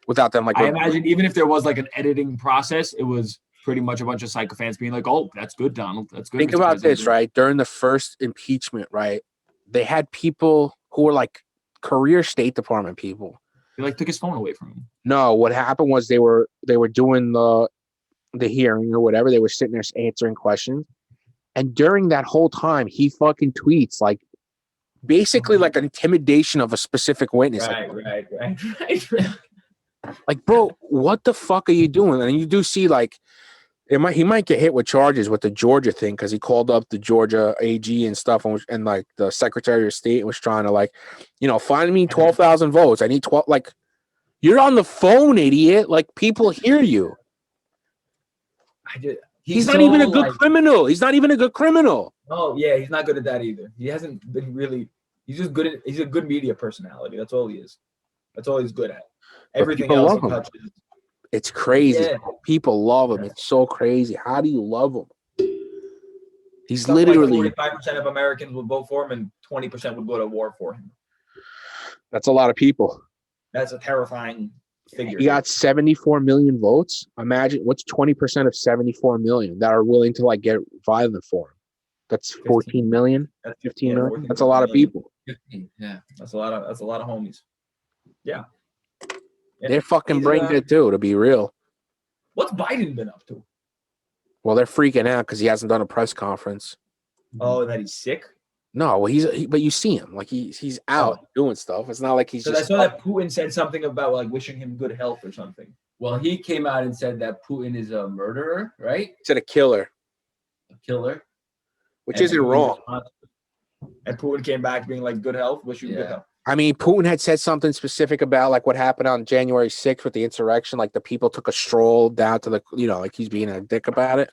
Without them, I imagine even if there was an editing process, it was pretty much a bunch of sycophants being like, "Oh, that's good, Donald. That's good." Think about this, right? During the first impeachment, right? They had people who were career State Department people. They took his phone away from him. No, what happened was they were doing the hearing or whatever. They were sitting there answering questions, and during that whole time, he fucking tweets basically an intimidation of a specific witness. Right. Like, bro, what the fuck are you doing? And you do see he might get hit with charges with the Georgia thing because he called up the Georgia AG and stuff, and the Secretary of State was trying to find me 12,000 votes. I need 12. You're on the phone, idiot. People hear you. He's not even a good criminal. He's not even a good criminal. Oh yeah, he's not good at that either. He hasn't been really. He's just good. He's a good media personality. That's all he is. That's all he's good at. Everything else he touches. It's crazy. Yeah. People love him. It's so crazy. How do you love him? He's literally 45% of Americans would vote for him, and 20% would go to war for him. That's a lot of people. That's a terrifying figure. He got 74 million votes. Imagine what's 20% of 74 million that are willing to get violent for him. That's 14 million. That's 15 million. That's a lot of people. 15. Yeah, that's a lot of homies. Yeah. They're fucking brain dead too, to be real. What's Biden been up to? Well, they're freaking out because he hasn't done a press conference. Oh, that he's sick? No, well, but you see him he's out doing stuff. It's not like he's just. I saw that Putin said something about wishing him good health or something. Well, he came out and said that Putin is a murderer, right? He said a killer. Which isn't wrong. And Putin came back being good health, wish you good health. I mean, Putin had said something specific about what happened on January 6th with the insurrection. The people took a stroll down to he's being a dick about it.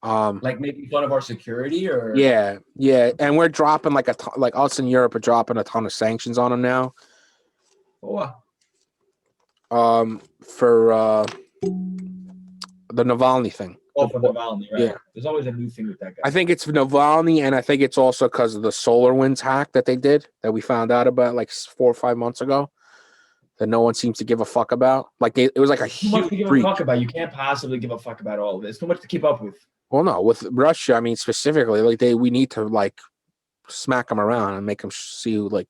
Making fun of our security or yeah, and we're dropping us in Europe are dropping a ton of sanctions on him now. For for the Navalny thing. Oh, for Navalny, right? Yeah. There's always a new thing with that guy. I think it's Navalny, and I think it's also because of the SolarWinds hack that they did that we found out about 4 or 5 months ago that no one seems to give a fuck about. It was a huge too much to give a fuck about. You can't possibly give a fuck about all of this. Too much to keep up with. Well, no, with Russia, I mean specifically, we need to smack them around and make them see who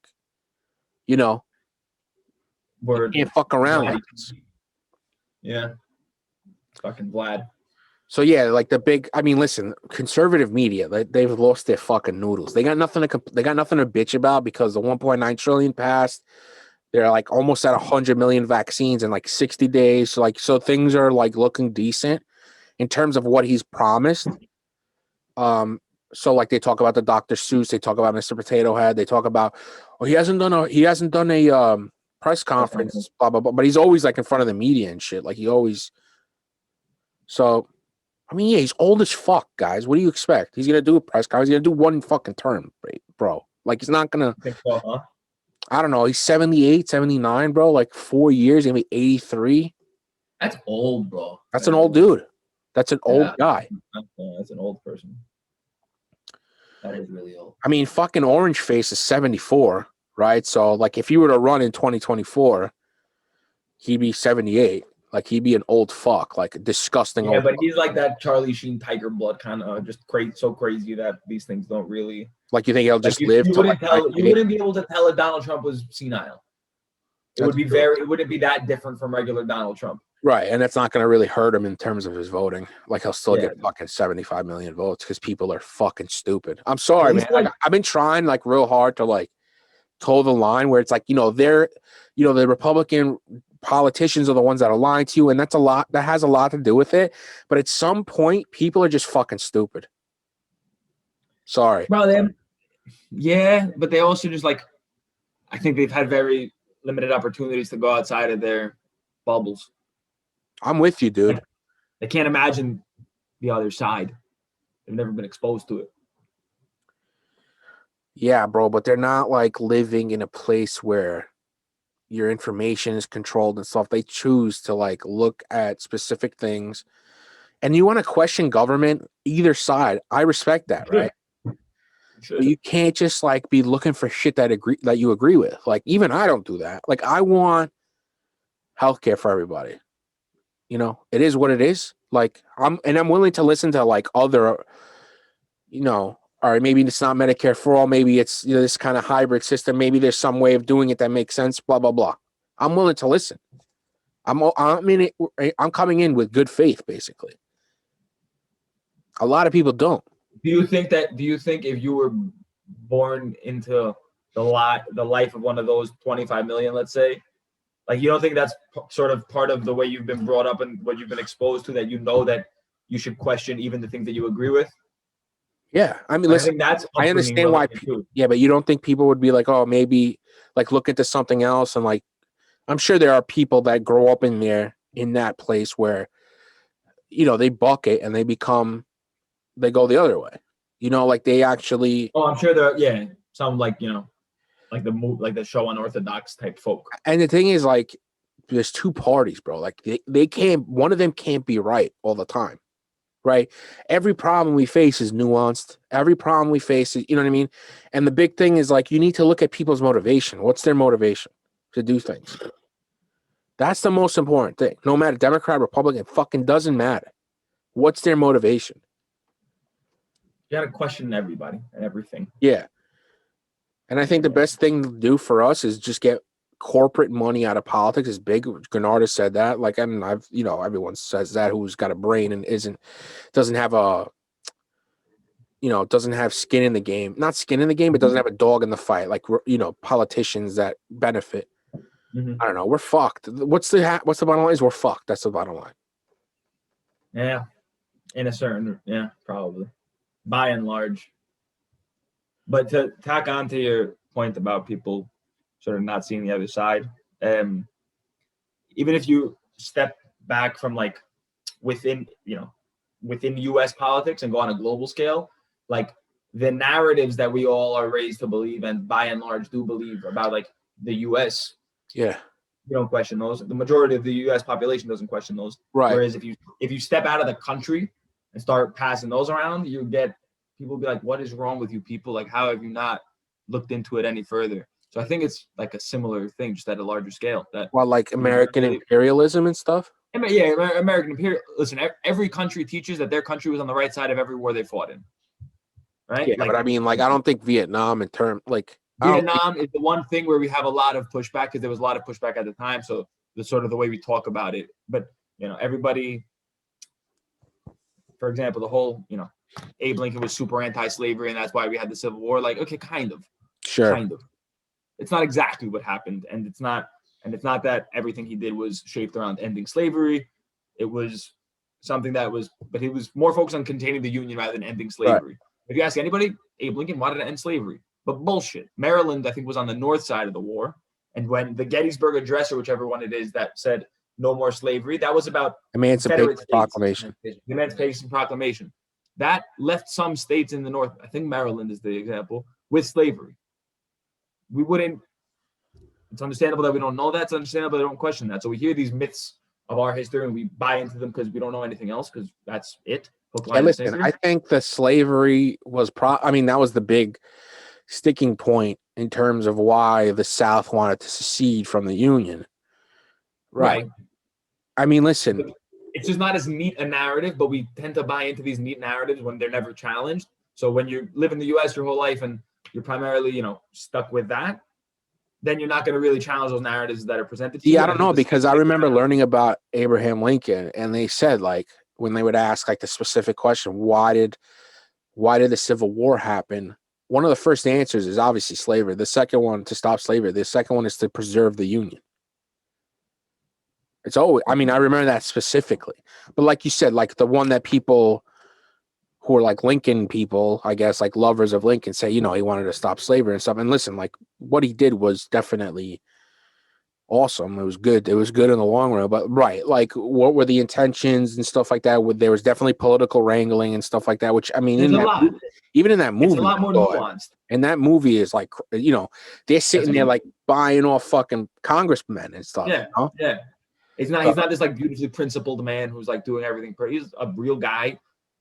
Word. Can't fuck around like this. Yeah. Fucking Vlad. So yeah, listen, conservative media, they've lost their fucking noodles. They got nothing to bitch about because the 1.9 trillion passed. They're like almost at 100 million vaccines in like 60 days. So things are like looking decent in terms of what he's promised. So like they talk about the Dr. Seuss, they talk about Mr. Potato Head, they talk about he hasn't done a press conference, blah blah blah. But he's always like in front of the media and shit. Like he always. So, I mean, yeah, he's old as fuck, guys. What do you expect? He's gonna do a press conference. He's gonna do one fucking term, bro. Like he's not gonna. I think so, huh? I don't know. He's 78, 79, bro. Like 4 years, gonna be 83. That's old, bro. That's an old dude. That's an old guy. That's an old person. That is really old. I mean, fucking Orange Face is 74, right? So, like, if you were to run in 2024, he'd be 78. Like, he'd be an old fuck, like a disgusting. Yeah, old but fuck. he's like that Charlie Sheen Tiger Blood kind of just crazy, so crazy that these things don't really. Like, you think he'll just live? You wouldn't be able to tell if Donald Trump was senile. It would be It wouldn't be that different from regular Donald Trump. Right, and that's not going to really hurt him in terms of his voting. Like he'll still get fucking 75 million votes because people are fucking stupid. I'm sorry, man. Like, I've been trying like real hard to like toe the line where it's like the Republican politicians are the ones that are lying to you, and that's a lot. That has a lot to do with it. But at some point, people are just fucking stupid. Sorry, bro. Yeah, but they also just like, I think they've had very limited opportunities to go outside of their bubbles. I'm with you, dude. They can't imagine the other side. They've never been exposed to it. Yeah, bro, but they're not like living in a place where your information is controlled and stuff. They choose to like look at specific things. And you want to question government, either side. I respect that, right? But you can't just like be looking for shit that you agree with. Like even I don't do that. Like I want healthcare for everybody. It is what it is. Like I'm willing to listen to like other, all right, maybe it's not Medicare for all. Maybe it's this kind of hybrid system. Maybe there's some way of doing it that makes sense. Blah blah blah. I'm willing to listen. I'm coming in with good faith, basically. A lot of people don't. Do you think if you were born into the life of one of those 25 million, let's say, like you don't think that's sort of part of the way you've been brought up and what you've been exposed to, that that you should question even the things that you agree with? Yeah, I mean, listen, I understand why. Yeah, but you don't think people would be like, oh, maybe like look into something else, and like, I'm sure there are people that grow up in that place where, they buck it and they go the other way. Like they actually. Oh, I'm sure there. Some like like the show Unorthodox type folk. And the thing is, like, there's two parties, bro. Like they can't. One of them can't be right all the time. Right. Every problem we face is nuanced. Every problem we face is, you know what I mean? And the big thing is like, you need to look at people's motivation. What's their motivation to do things? That's the most important thing. No matter Democrat, Republican, fucking doesn't matter. What's their motivation? You got to question everybody and everything. Yeah. And I think the best thing to do for us is just get corporate money out of politics. Is big. Gennard has said that. Like, and I've, everyone says that who's got a brain and doesn't have skin in the game. Not skin in the game, but doesn't have a dog in the fight. Like, politicians that benefit. Mm-hmm. I don't know. We're fucked. What's the bottom line? Is we're fucked. That's the bottom line. Yeah, probably, by and large. But to tack on to your point about people sort of not seeing the other side, even if you step back from like within U.S. politics and go on a global scale, like the narratives that we all are raised to believe and by and large do believe about like the U.S. Yeah. You don't question those. The majority of the U.S. population doesn't question those. Right. Whereas if you step out of the country and start passing those around, you get people be like, what is wrong with you people? Like, how have you not looked into it any further? So I think it's like a similar thing, just at a larger scale. Like American imperialism and stuff? Yeah, American imperial. Listen, every country teaches that their country was on the right side of every war they fought in. Right? Yeah, but I mean, like, I don't think Vietnam is the one thing where we have a lot of pushback, because there was a lot of pushback at the time. So the sort of the way we talk about it. But, everybody, for example, the whole, Abe Lincoln was super anti-slavery and that's why we had the Civil War. Like, okay, kind of. Sure. Kind of. it's not exactly what happened, and it's not that everything he did was shaped around ending slavery. It was something that was, but he was more focused on containing the Union rather than ending slavery. If you ask anybody, Abe Lincoln wanted to end slavery, but bullshit. Maryland, I think, was on the north side of the war, and when the Gettysburg Address, or whichever one it is, that said no more slavery, that was about Emancipation Proclamation. The Emancipation Proclamation. That left some states in the north, I think Maryland is the example, with slavery. We wouldn't, it's understandable that we don't know that. It's understandable that we don't question that. So we hear these myths of our history and we buy into them because we don't know anything else, because that's it. Yeah, listen, I think the slavery was that was the big sticking point in terms of why the South wanted to secede from the Union. Right. I mean, listen, it's just not as neat a narrative, but we tend to buy into these neat narratives when they're never challenged. So when you live in the US your whole life and you're primarily, stuck with that, then you're not going to really challenge those narratives that are presented to you. Yeah, I don't know, because I remember learning about Abraham Lincoln, and they said, like, when they would ask like the specific question, why did the Civil War happen? One of the first answers is obviously slavery. The second one, to stop slavery. The second one is to preserve the Union. It's always, I remember that specifically. But like you said, like the one that people who are like Lincoln people, I guess, like lovers of Lincoln, say, he wanted to stop slavery and stuff. And listen, like what he did was definitely awesome. It was good. It was good in the long run. But like what were the intentions and stuff like that? There was definitely political wrangling and stuff like that, which even in that movie, it's a lot more nuanced. And that movie is like, they're sitting there like buying off fucking congressmen and stuff. Yeah. Yeah. He's not this like beautifully principled man who's like doing everything. He's a real guy,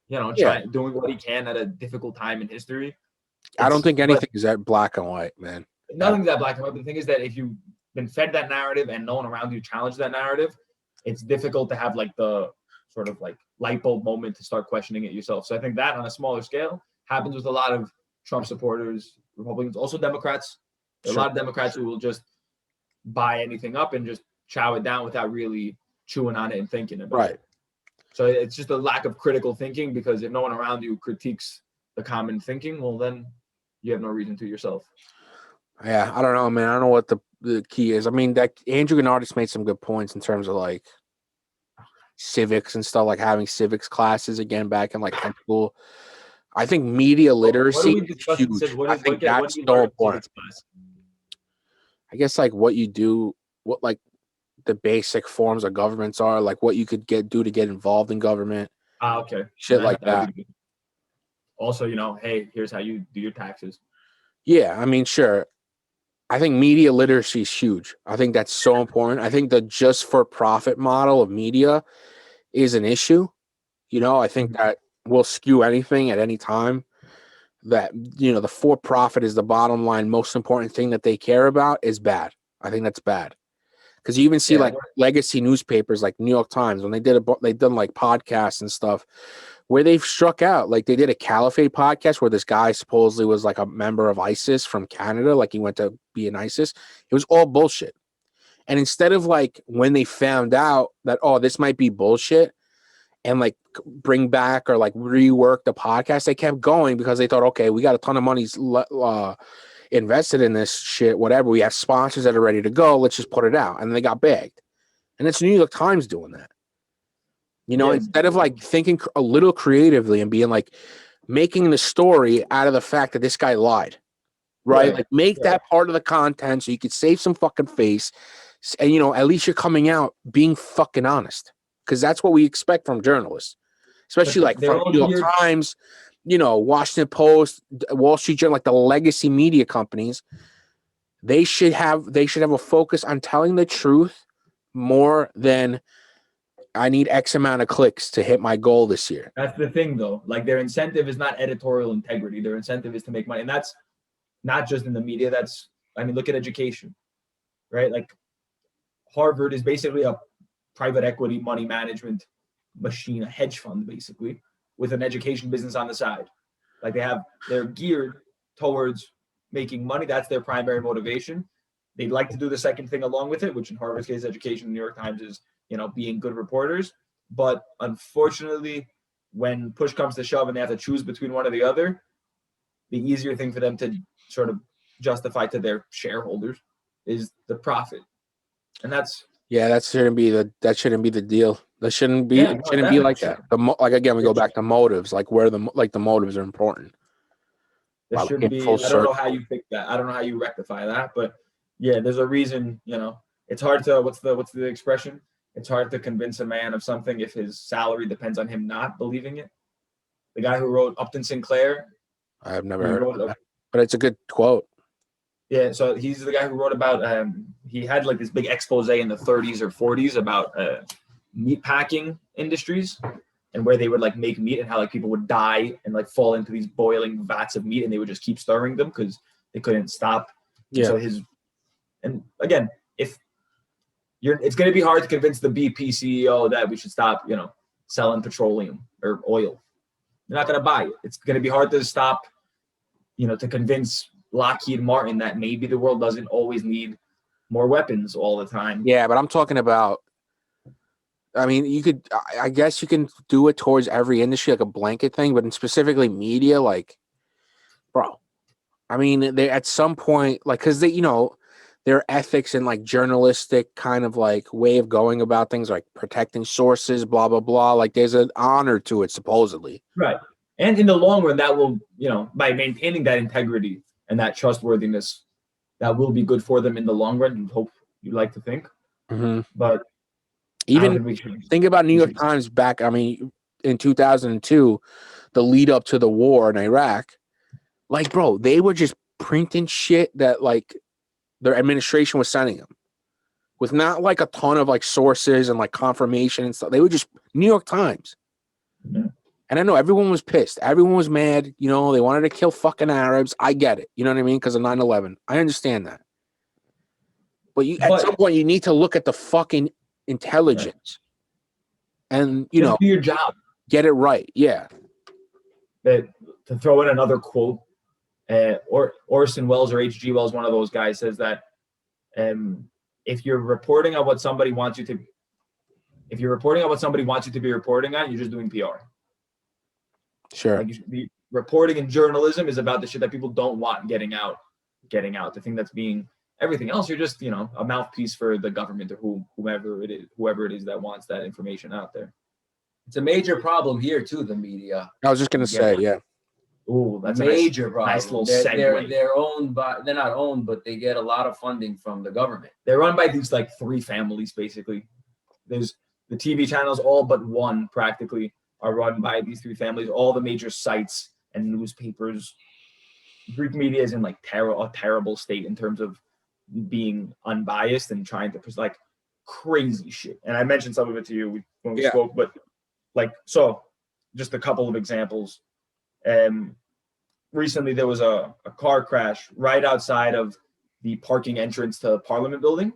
doing what he can at a difficult time in history. I don't think anything is that black and white, man. Nothing's that black and white. But the thing is that if you've been fed that narrative and no one around you challenged that narrative, it's difficult to have like the sort of like light bulb moment to start questioning it yourself. So I think that on a smaller scale happens with a lot of Trump supporters, Republicans, also Democrats. There are a lot of Democrats who will just buy anything up and just chow it down without really chewing on it and thinking about it. So it's just a lack of critical thinking, because if no one around you critiques the common thinking, well, then you have no reason to yourself. Yeah, I don't know, man. I don't know what the key is. I mean, that Andrew Gennardis made some good points in terms of like civics and stuff, like having civics classes again back in like high school. I think media literacy is huge. I think that's so important. I guess like what you do, what like the basic forms of governments are, like what you could do to get involved in government. Okay. Shit like that. Also, hey, here's how you do your taxes. Yeah, I mean, sure. I think media literacy is huge. I think that's so important. I think the just for profit model of media is an issue. I think that will skew anything at any time. That, the for profit is the bottom line, most important thing that they care about is bad. I think that's bad. Because you even see like legacy newspapers like New York Times, when they've done like podcasts and stuff where they've struck out. Like they did a Caliphate podcast where this guy supposedly was like a member of ISIS from Canada. Like he went to be in ISIS. It was all bullshit. And instead of like when they found out that, oh, this might be bullshit, and like bring back or like rework the podcast, they kept going because they thought, okay, we got a ton of money invested in this shit, whatever. We have sponsors that are ready to go. Let's just put it out. And they got bagged. And it's New York Times doing that. Instead of like thinking a little creatively and being like making the story out of the fact that this guy lied, right? Like make that part of the content so you could save some fucking face. And, at least you're coming out being fucking honest, because that's what we expect from journalists, especially like from New York Times, Washington Post, Wall Street Journal, like the legacy media companies. They should have a focus on telling the truth more than I need X amount of clicks to hit my goal this year. That's the thing, though. Like their incentive is not editorial integrity. Their incentive is to make money. And that's not just in the media. Look at education, right? Like Harvard is basically a private equity money management machine, a hedge fund, basically, with an education business on the side. Like they're geared towards making money. That's their primary motivation. They'd like to do the second thing along with it, which in Harvard's case, education, the New York Times is, being good reporters. But unfortunately, when push comes to shove and they have to choose between one or the other, the easier thing for them to sort of justify to their shareholders is the profit, and that's that shouldn't be the deal. That shouldn't be. Yeah, It no, shouldn't be like definitely that. Like again, we go It back to motives, like where the motives are important. there Wow, should in be. full I don't know circle. how you fix that. I don't know how you rectify that, but yeah, there's a reason. It's hard to what's the expression? It's hard to convince a man of something if his salary depends on him not believing it. The guy who wrote Upton Sinclair, I have never he heard wrote of that, but it's a good quote. Yeah, so he's the guy who wrote about. He had like this big expose in the 30s or 40s about meat packing industries and where they would like make meat and how like people would die and like fall into these boiling vats of meat and they would just keep stirring them because they couldn't stop. Yeah. So and again, it's going to be hard to convince the BP CEO that we should stop, selling petroleum or oil. They're not going to buy it. It's going to be hard to stop, to convince Lockheed Martin that maybe the world doesn't always need more weapons all the time. Yeah, but I'm talking about. I mean, I guess you can do it towards every industry, like a blanket thing, but in specifically media, like, bro. I mean, they at some point, like, because their ethics and like journalistic kind of like way of going about things, like protecting sources, blah blah blah. Like, there's an honor to it, supposedly. Right, and in the long run, that will, by maintaining that integrity and that trustworthiness, that will be good for them in the long run. You'd like to think, but even think about New York Times back. I mean, in 2002, the lead up to the war in Iraq. Like, bro, they were just printing shit that like their administration was sending them with not like a ton of like sources and like confirmation and stuff. They were just New York Times. Yeah. And I know everyone was pissed. Everyone was mad. They wanted to kill fucking Arabs. I get it. You know what I mean? Because of 9/11. I understand that. But at some point, you need to look at the fucking intelligence and, just do your job. Get it right. Yeah. To throw in another quote, or Orson Welles or H.G. Wells, one of those guys, says that if you're reporting on what somebody wants you to be reporting on, you're just doing PR. Sure. Like the reporting in journalism is about the shit that people don't want getting out. The thing that's being everything else, you're just a mouthpiece for the government or whoever it is that wants that information out there. It's a major problem here too. The media. I was just gonna say, yeah. Ooh, that's a major problem. Nice little segue. They're owned by. They're not owned, but they get a lot of funding from the government. They're run by these like three families basically. There's the TV channels, all but one practically are run by these three families. All the major sites and newspapers. Greek media is in like a terrible state in terms of being unbiased and trying to like crazy shit. And I mentioned some of it to you when we spoke, but so just a couple of examples. Recently there was a car crash right outside of the parking entrance to the Parliament building.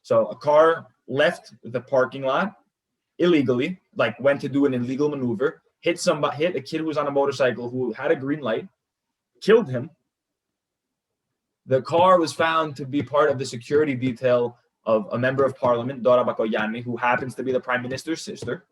So a car left the parking lot illegally, like went to do an illegal maneuver, hit a kid who was on a motorcycle who had a green light, killed him. The car was found to be part of the security detail of a member of parliament, Dora Bakoyanni, who happens to be the prime minister's sister.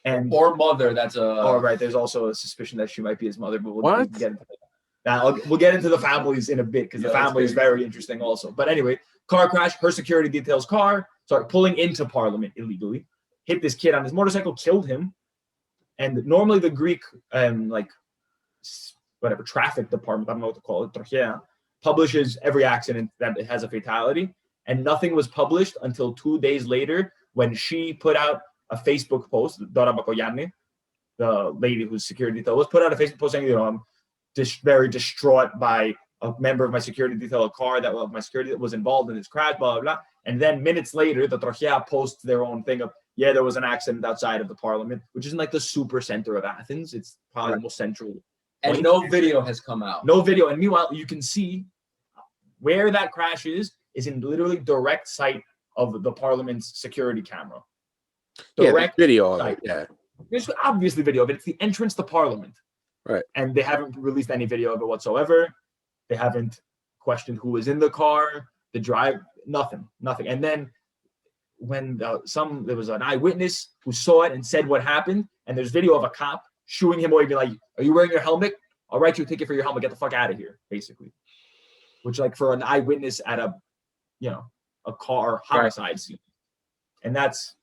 Or mother. That's right. There's also a suspicion that she might be his mother, but we'll get into that. Now we'll get into the families in a bit because the family is very interesting also. But anyway, car crash, her security detail's car started pulling into parliament illegally, hit this kid on his motorcycle, killed him. And normally the Greek traffic department, I don't know what to call it, publishes every accident that has a fatality. And nothing was published until 2 days later when she put out a Facebook post. Dora Bakoyanni, the lady whose security detail was, put out a Facebook post saying, I'm very distraught by a member of my security detail, a car that my security was involved in this crash, blah, blah, blah. And then minutes later, the Trochia posts their own thing of, there was an accident outside of the parliament, which isn't like the super center of Athens. It's probably the most central. And no video has come out. No video. And meanwhile, you can see where that crash is in literally direct sight of the parliament's security camera. Direct video of it. Yeah. There's obviously video of it. It's the entrance to parliament. Right. And they haven't released any video of it whatsoever. They haven't questioned who was in the car, the driver, nothing. And then when there was an eyewitness who saw it and said what happened, and there's video of a cop shooing him away, be like, "Are you wearing your helmet? I'll write you a ticket for your helmet. Get the fuck out of here, basically. Which, like, for an eyewitness at a, a car homicide scene. And that's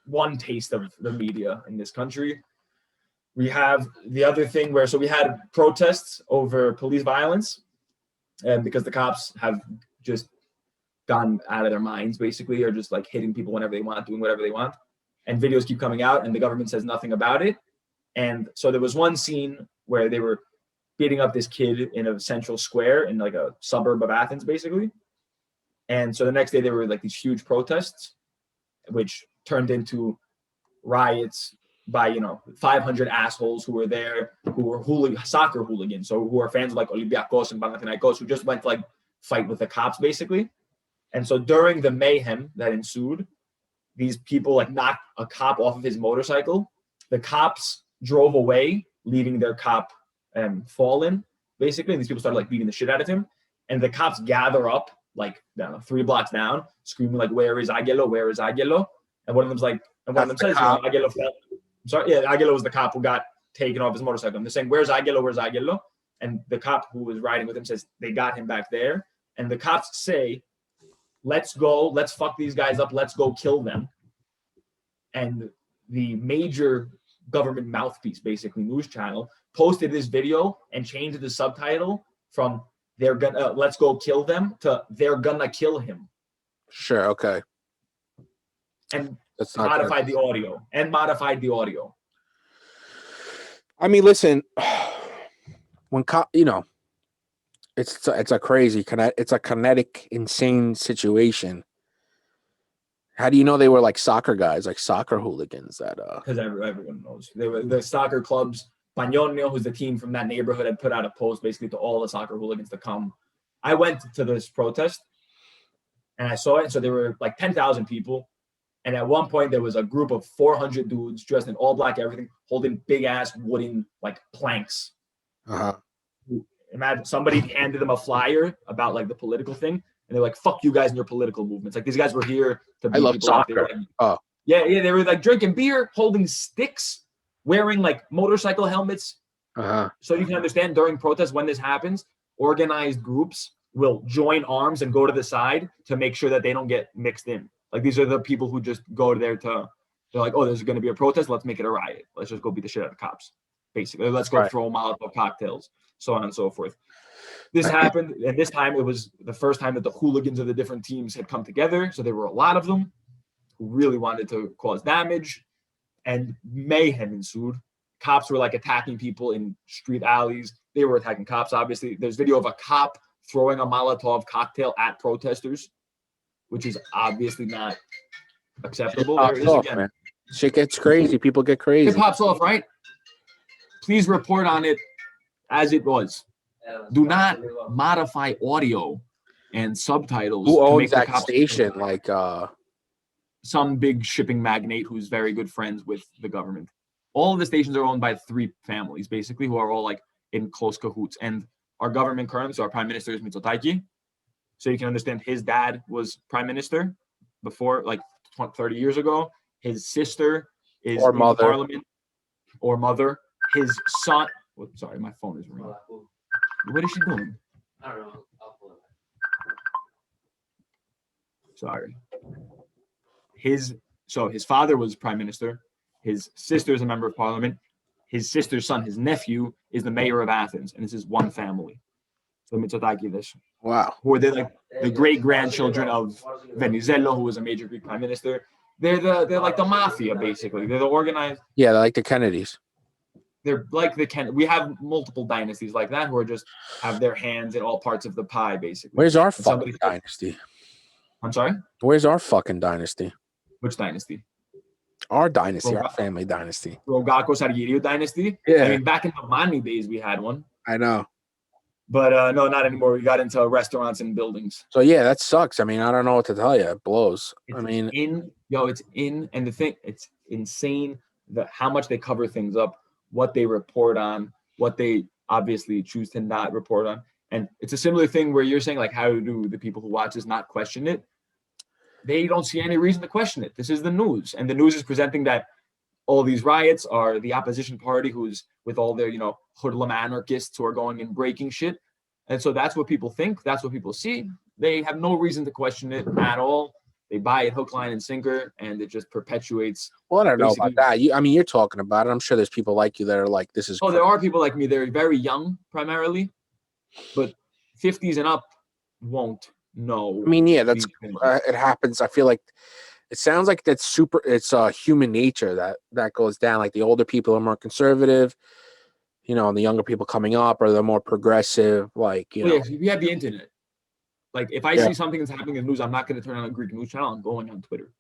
one taste of the media in this country. We have the other thing where, so we had protests over police violence, and because the cops have just gone out of their minds, basically, or just like hitting people whenever they want, doing whatever they want. And videos keep coming out and the government says nothing about it. And so there was one scene where they were beating up this kid in a central square in like a suburb of Athens, basically. And so the next day there were like these huge protests, which turned into riots by 500 assholes who were there, who were soccer hooligans, so who are fans of like Olympiacos and Panathinaikos, who just went to like fight with the cops, basically. And so during the mayhem that ensued, these people like knocked a cop off of his motorcycle. The cops drove away, leaving their cop fallen, basically. And these people started like beating the shit out of him. And the cops gather up like 3 blocks down, screaming like, "Where is Aguelo? Where is Aguelo?" And one of them's like, and one of them says, Aguelo fell. I'm sorry, yeah, Aguelo was the cop who got taken off his motorcycle. And they're saying, "Where's Aguelo? Where's Aguelo?" And the cop who was riding with him says, "They got him back there." And the cops say, "Let's go, let's fuck these guys up, let's go kill them." And the major government mouthpiece, basically news channel, posted this video and changed the subtitle from "They're gonna let's go kill them" to "They're gonna kill him." Sure, okay. And That's modified the audio. I mean, listen, when it's a crazy, it's a kinetic, insane situation. How do you know they were like soccer guys, like soccer hooligans? Because everyone knows they were the soccer clubs. Pagnonio, who's the team from that neighborhood, had put out a post basically to all the soccer hooligans to come. I went to this protest and I saw it. So there were like 10,000 people. And at one point, there was a group of 400 dudes dressed in all black, everything, holding big ass wooden like planks. Imagine somebody handed them a flyer about like the political thing, and they're like, "Fuck you guys and your political movements." Like these guys were here to beat I love people up. soccer. Like, yeah, they were like drinking beer, holding sticks, wearing like motorcycle helmets. So you can understand during protests when this happens, organized groups will join arms and go to the side to make sure that they don't get mixed in. Like these are the people who just go there they're like, "Oh, there's going to be a protest. Let's make it a riot. Let's just go beat the shit out of cops. Basically, let's go throw Molotov cocktails, so on and so forth." This happened, and this time it was the first time that the hooligans of the different teams had come together. So there were a lot of them who really wanted to cause damage, and mayhem ensued. Cops were like attacking people in street alleys. They were attacking cops, obviously. There's video of a cop throwing a Molotov cocktail at protesters, which is obviously not acceptable. There is again. Man. Shit gets crazy. People get crazy. It pops off, right? Please report on it as it was. Do not modify audio and subtitles. Who owns that station? Like some big shipping magnate who's very good friends with the government. All of the stations are owned by 3 families, basically, who are all like in close cahoots. And our government currently, so our prime minister is Mitsotakis. So you can understand his dad was prime minister before, like 30 years ago. His sister is in parliament or mother. His son. Oh, sorry, my phone is ringing. What is she doing? I don't know. I'll pull it back. Sorry. His father was prime minister. His sister is a member of parliament. His sister's son, his nephew, is the mayor of Athens, and this is one family. So Mitsotakis. Wow. Who are they like the great grandchildren of Venizelos, who was a major Greek prime minister. They're like the mafia, basically. They're the organized. Yeah, they're like the Kennedys. They're like we have multiple dynasties like that who are just have their hands in all parts of the pie, basically. Where's our fucking dynasty? I'm sorry? Where's our fucking dynasty? Which dynasty? Our dynasty, our family dynasty. Rogakos Argirio dynasty? Yeah. I mean, back in the Mani days, we had one. I know. But no, not anymore. We got into restaurants and buildings. So yeah, that sucks. I mean, I don't know what to tell you. It blows. It's in, and the thing, it's insane how much they cover things up, what they report on, what they obviously choose to not report on. And it's a similar thing where you're saying, like, how do the people who watch this not question it? They don't see any reason to question it. This is the news. And the news is presenting that all these riots are the opposition party who's with all their, hoodlum anarchists who are going and breaking shit. And so that's what people think. That's what people see. They have no reason to question it at all. They buy it hook, line, and sinker, and it just perpetuates. Well, I don't know about that. You're talking about it. I'm sure there's people like you that are like, this is. Oh, there are people like me. They're very young, primarily, but 50s and up won't know. I mean, yeah, that's it happens. I feel like it sounds like that's super. It's human nature that goes down. Like the older people are more conservative, and the younger people coming up are the more progressive. Like Yeah, you have the internet. Like if I see something that's happening in the news, I'm not going to turn on a Greek news channel. I'm going on Twitter.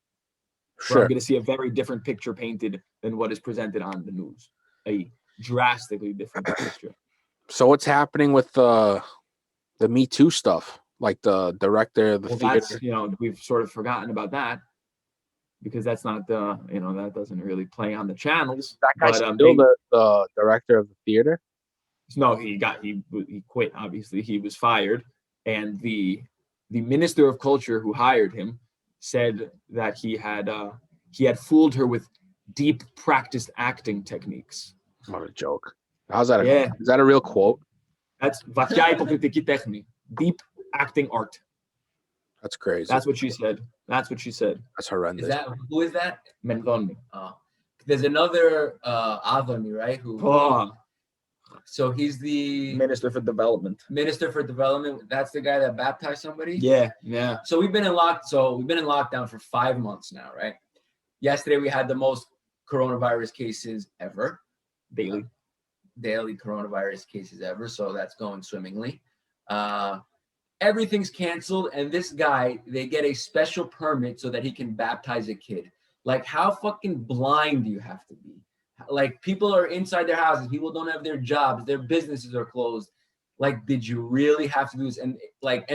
Sure. I'm going to see a very different picture painted than what is presented on the news. A drastically different picture. So what's happening with the Me Too stuff? Like the director of the theater. That's, we've sort of forgotten about that because that's not that doesn't really play on the channels. That guy's still the director of the theater? No, he quit. Obviously, he was fired. And the minister of culture who hired him said that he had fooled her with deep practiced acting techniques. What a joke! How's that? Yeah, is that a real quote? That's deep acting art. That's crazy. That's what she said. That's horrendous. Who is that? Mendoni. There's another Avani, right? So he's the Minister for Development. That's the guy that baptized somebody? Yeah. So we've been in lockdown for 5 months now, right? Yesterday we had the most coronavirus cases ever. Daily coronavirus cases ever. So that's going swimmingly. Everything's canceled. And this guy, they get a special permit so that he can baptize a kid. Like, how fucking blind do you have to be? Like, people are inside their houses. People don't have their jobs. Their businesses are closed. Like, did you really have to do this? And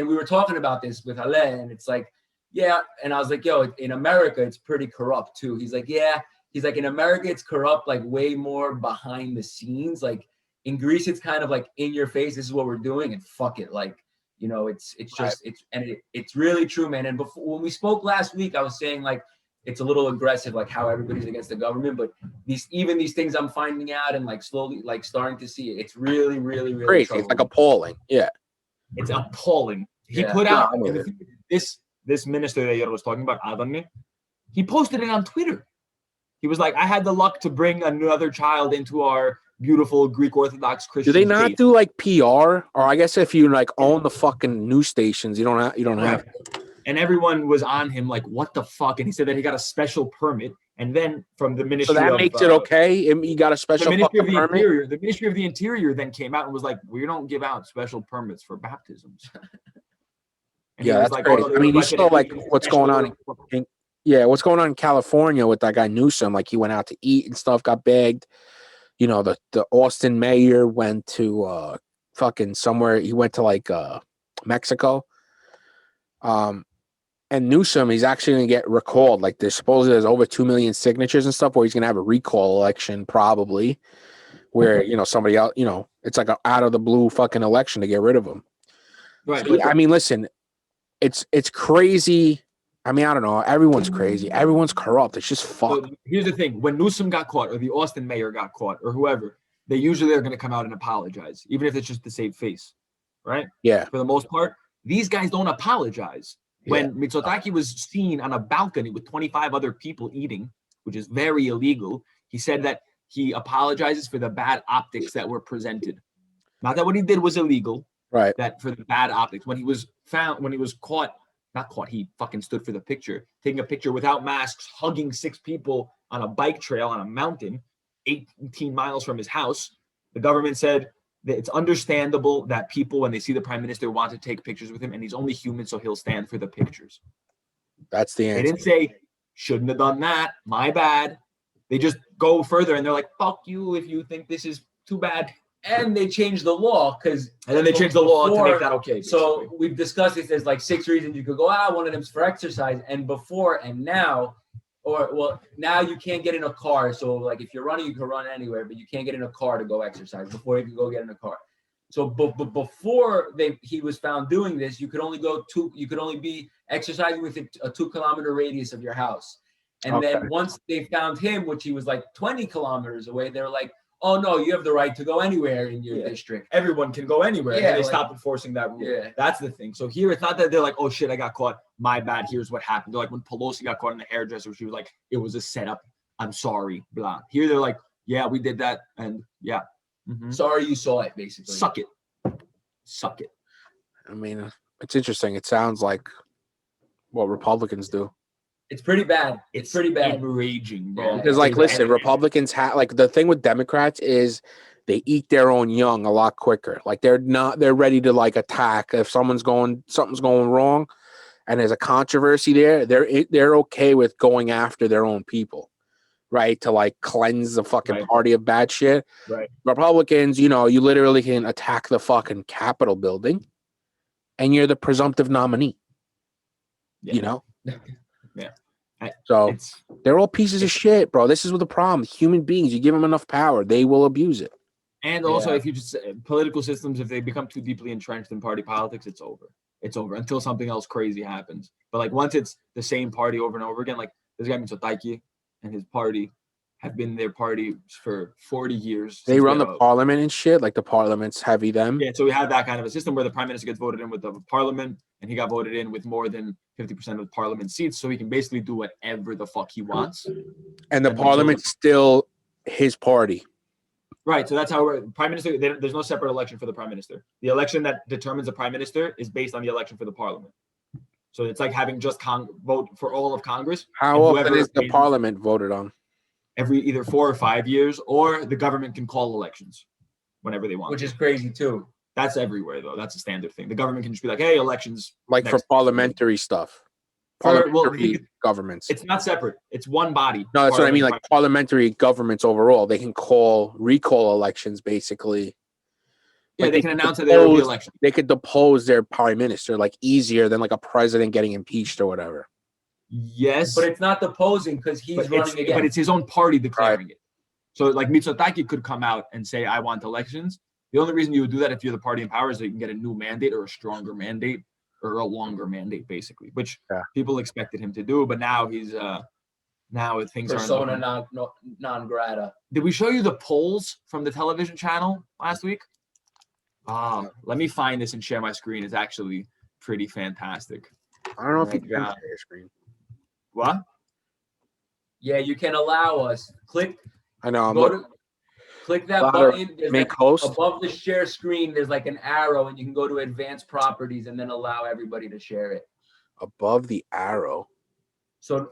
we were talking about this with Ale, and it's like, yeah. And I was like, yo, in America, it's pretty corrupt too. He's like, yeah. He's like, in America, it's corrupt, like way more behind the scenes. Like in Greece, it's kind of like in your face. This is what we're doing, and fuck it. Like, it's really true, man. And before, when we spoke last week, I was saying like, it's a little aggressive, like how everybody's against the government, but these things I'm finding out and like slowly like starting to see it. It's really, really, really crazy. It's like appalling. Yeah. It's appalling. He put out this minister that Yoro was talking about, Adani, he posted it on Twitter. He was like, I had the luck to bring another child into our beautiful Greek Orthodox Christian. Do they not do like PR? Or I guess if you like own the fucking news stations, you don't have to. And everyone was on him like, what the fuck? And he said that he got a special permit. And then from the Ministry of... So that makes it okay? He got a special permit? The Ministry of the Interior then came out and was like, we don't give out special permits for baptisms. Yeah, that's like, crazy. I mean, you saw like what's going on in California with that guy Newsom. Like he went out to eat and stuff, got bagged. The Austin mayor went to fucking somewhere. He went to like Mexico. And Newsom, he's actually going to get recalled. Like there's over 2 million signatures and stuff where he's going to have a recall election probably where, somebody else, it's like an out of the blue fucking election to get rid of him. Right. So, I mean, listen, it's crazy. I mean, I don't know. Everyone's crazy. Everyone's corrupt. It's just fucked. So here's the thing. When Newsom got caught or the Austin mayor got caught or whoever, they usually are going to come out and apologize, even if it's just to save face. Right? Yeah. For the most part, these guys don't apologize. When Mitsotakis was seen on a balcony with 25 other people eating, which is very illegal, he said that he apologizes for the bad optics that were presented. Not that what he did was illegal, right? That for the bad optics. When he was caught, he fucking stood for the picture, taking a picture without masks, hugging 6 people on a bike trail on a mountain, 18 miles from his house. The government said that it's understandable that people, when they see the prime minister, want to take pictures with him, and he's only human, so he'll stand for the pictures. That's the answer. They didn't say, shouldn't have done that, my bad. They just go further, and they're like, fuck you if you think this is too bad. And they changed the law to make that okay. Basically. So we've discussed this. There's like 6 reasons you could go, one of them's for exercise. And before and now, now you can't get in a car. So like if you're running, you can run anywhere, but you can't get in a car to go exercise. Before you could go get in a car. So before he was found doing this, you could only be exercising within a 2 kilometer radius of your house. And then once they found him, which he was like 20 kilometers away, they were like, oh, no, you have the right to go anywhere in your district. Everyone can go anywhere. Yeah, And they like- stop enforcing that rule. Yeah. That's the thing. So here, it's not that they're like, oh, shit, I got caught. My bad. Here's what happened. They're like, when Pelosi got caught in the hairdresser, she was like, it was a setup. I'm sorry. Blah. Here, they're like, yeah, we did that. And yeah. Mhm. Sorry you saw it, basically. Suck it. Suck it. I mean, it's interesting. It sounds like what Republicans do. It's pretty bad. It's pretty bad. Enraging, bro. Yeah. Because, like, It's listen, enraging. Republicans have, like, the thing with Democrats is they eat their own young a lot quicker. Like, they're ready to, like, attack if something's going wrong and there's a controversy there. They're okay with going after their own people, right? To, like, cleanse the fucking party of bad shit. Right. Republicans, you literally can attack the fucking Capitol building and you're the presumptive nominee, Yeah. Yeah. So they're all pieces of shit, bro. This is what the problem. Human beings, you give them enough power, they will abuse it. And also, if you just political systems, if they become too deeply entrenched in party politics, it's over. It's over until something else crazy happens. But like once it's the same party over and over again, like this guy Mitsotakis and his party have been their party for 40 years. They run the parliament and shit. Like the parliament's heavy them. Yeah, so we have that kind of a system where the prime minister gets voted in with the parliament, and he got voted in with more than 50% of the parliament seats, so he can basically do whatever the fuck he wants. And the parliament's still his party. Right, so that's how prime minister. There's no separate election for the prime minister. The election that determines the prime minister is based on the election for the parliament. So it's like having just vote for all of Congress. How often is the parliament voted on? Every either 4 or 5 years, or the government can call elections whenever they want. Which is crazy too. That's everywhere though. That's a standard thing. The government can just be like, "Hey, elections." Like for parliamenary stuff. Parliamentary governments. It's not separate. It's one body. No, that's what I mean. Like parliamentary governments overall, they can recall elections basically. Yeah, Like they can announce that there will be elections. They could depose their prime minister like easier than like a president getting impeached or whatever. Yes, but it's not deposing because he's running again. But it's his own party declaring it. So like Mitsotakis could come out and say, "I want elections." The only reason you would do that if you're the party in power is that you can get a new mandate or a stronger mandate or a longer mandate, basically, which people expected him to do. But now he's now things are persona non grata. Did we show you the polls from the television channel last week? Let me find this and share my screen. It's actually pretty fantastic. I don't know if you can share your screen. What? Yeah, you can allow us. Click. I know. Click that button. Make host. Above the share screen, there's like an arrow, and you can go to advanced properties and then allow everybody to share it. Above the arrow. So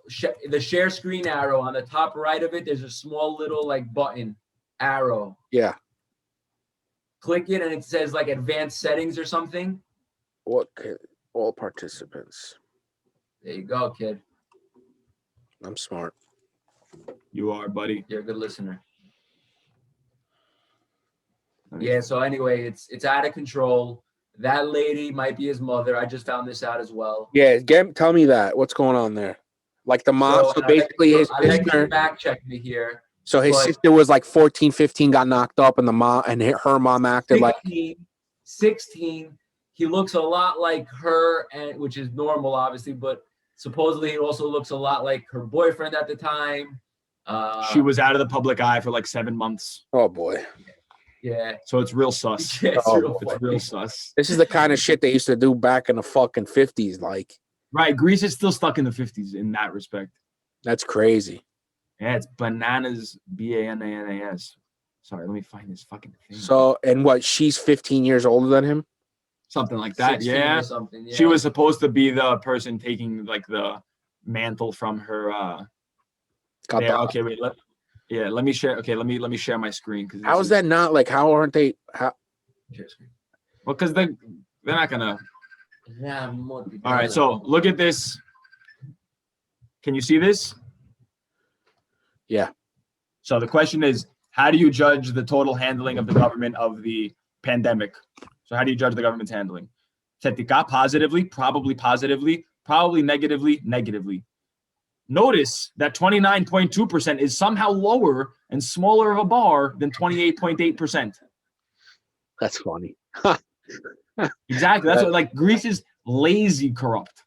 the share screen arrow on the top right of it, there's a small little like button arrow. Yeah. Click it, and it says like advanced settings or something. All participants. There you go, kid. I'm smart. You are, buddy. You're a good listener. Yeah, so anyway, it's out of control. That lady might be his mother. I just found this out as well. Yeah, tell me that. What's going on there? Like the mom, so basically his sister. Fact check me here. So his sister was like 14, 15, got knocked up, and the mom and her mom acted 16. He looks a lot like her, and which is normal, obviously, but supposedly he also looks a lot like her boyfriend at the time. She was out of the public eye for like 7 months. Oh boy. Yeah. So it's real sus. Yeah, it's real sus. This is the kind of shit they used to do back in the fucking 50s. Like, right. Greece is still stuck in the 50s in that respect. That's crazy. Yeah, it's bananas, Bananas. Sorry, let me find this fucking thing. So, and what? She's 15 years older than him? Something like that. Yeah. Something, yeah. She was supposed to be the person taking like the mantle from her. Okay, wait. Let me share. Okay, let me share my screen. Because how is that not like? How aren't they? How? Well, because they're not gonna. Yeah. All right. So look at this. Can you see this? Yeah. So the question is, how do you judge the total handling of the government of the pandemic? So how do you judge the government's handling? Θετικά, positively, probably negatively. Notice that 29.2% is somehow lower and smaller of a bar than 28.8%. That's funny. Exactly. That's what, like, Greece is lazy corrupt.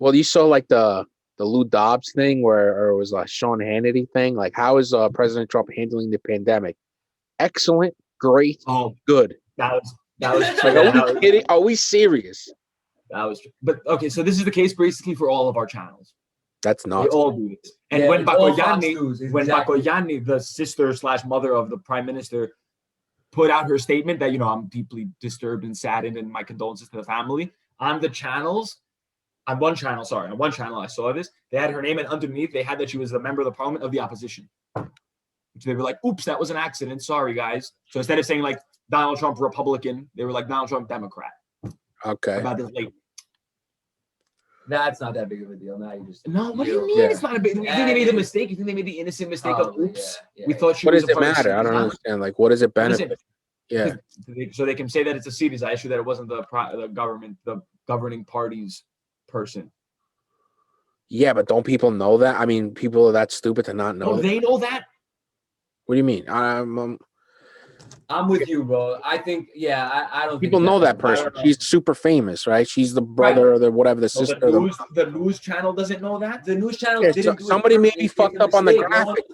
Well, you saw like the the Lou Dobbs thing, or it was a Sean Hannity thing. Like, how is President Trump handling the pandemic? Excellent, great, Oh, good. that was Like, yeah, are we kidding? Are we serious? that was true. But okay, so this is the case basically for all of our channels. That's They not. all do this. And Yeah, when it's all Fox Bakoyani, News, when exactly. Bakoyani, the sister / mother of the prime minister, put out her statement that, I'm deeply disturbed and saddened and my condolences to the family, on the channels, on one channel I saw this, they had her name, and underneath they had that she was a member of the parliament of the opposition. Which they were like, oops, that was an accident. Sorry, guys. So instead of saying like Donald Trump Republican, they were like Donald Trump Democrat. Okay. About this late. That's not that big of a deal. Now you just No, what do you mean? Yeah. It's not a big. You think they made a mistake? You think they made the innocent mistake of Probably, oops? yeah, We thought she What was does a it part of matter? I don't CDZ. understand. Like, what does it benefit? Yeah. So they can say that it's a CDZ issue, that it wasn't the government, the governing party's person. Yeah, but don't people know that? I mean, people are that stupid to not know No, that. they know that. What do you mean? I'm with you, bro. I think, I don't People think know that I person. don't know. She's super famous, right? She's the brother or the whatever, the So sister. the news channel doesn't know that. The news channel Yeah, didn't do somebody it. maybe It's fucked a up on the mistake. graphic.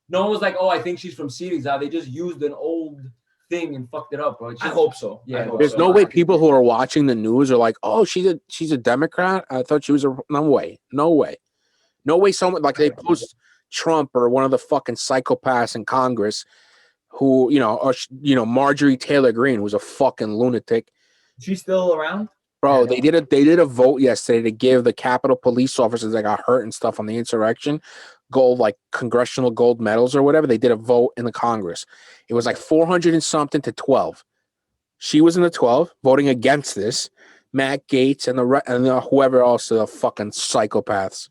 No one was like, oh, I think she's from Series. They just used an old thing and fucked it up, bro. I hope so. Yeah, I hope There's so. no way people who are watching the news are like, oh, she's a Democrat. I thought she was a no way. Someone like they post Trump or one of the fucking psychopaths in Congress who, or Marjorie Taylor Greene, who's a fucking lunatic. She's still around? Bro, they did a vote yesterday to give the Capitol police officers that got hurt and stuff on the insurrection like congressional gold medals or whatever. They did a vote in the Congress. It was like 400 and something to 12. She was in the 12 voting against this. Matt Gaetz and whoever else, the fucking psychopaths,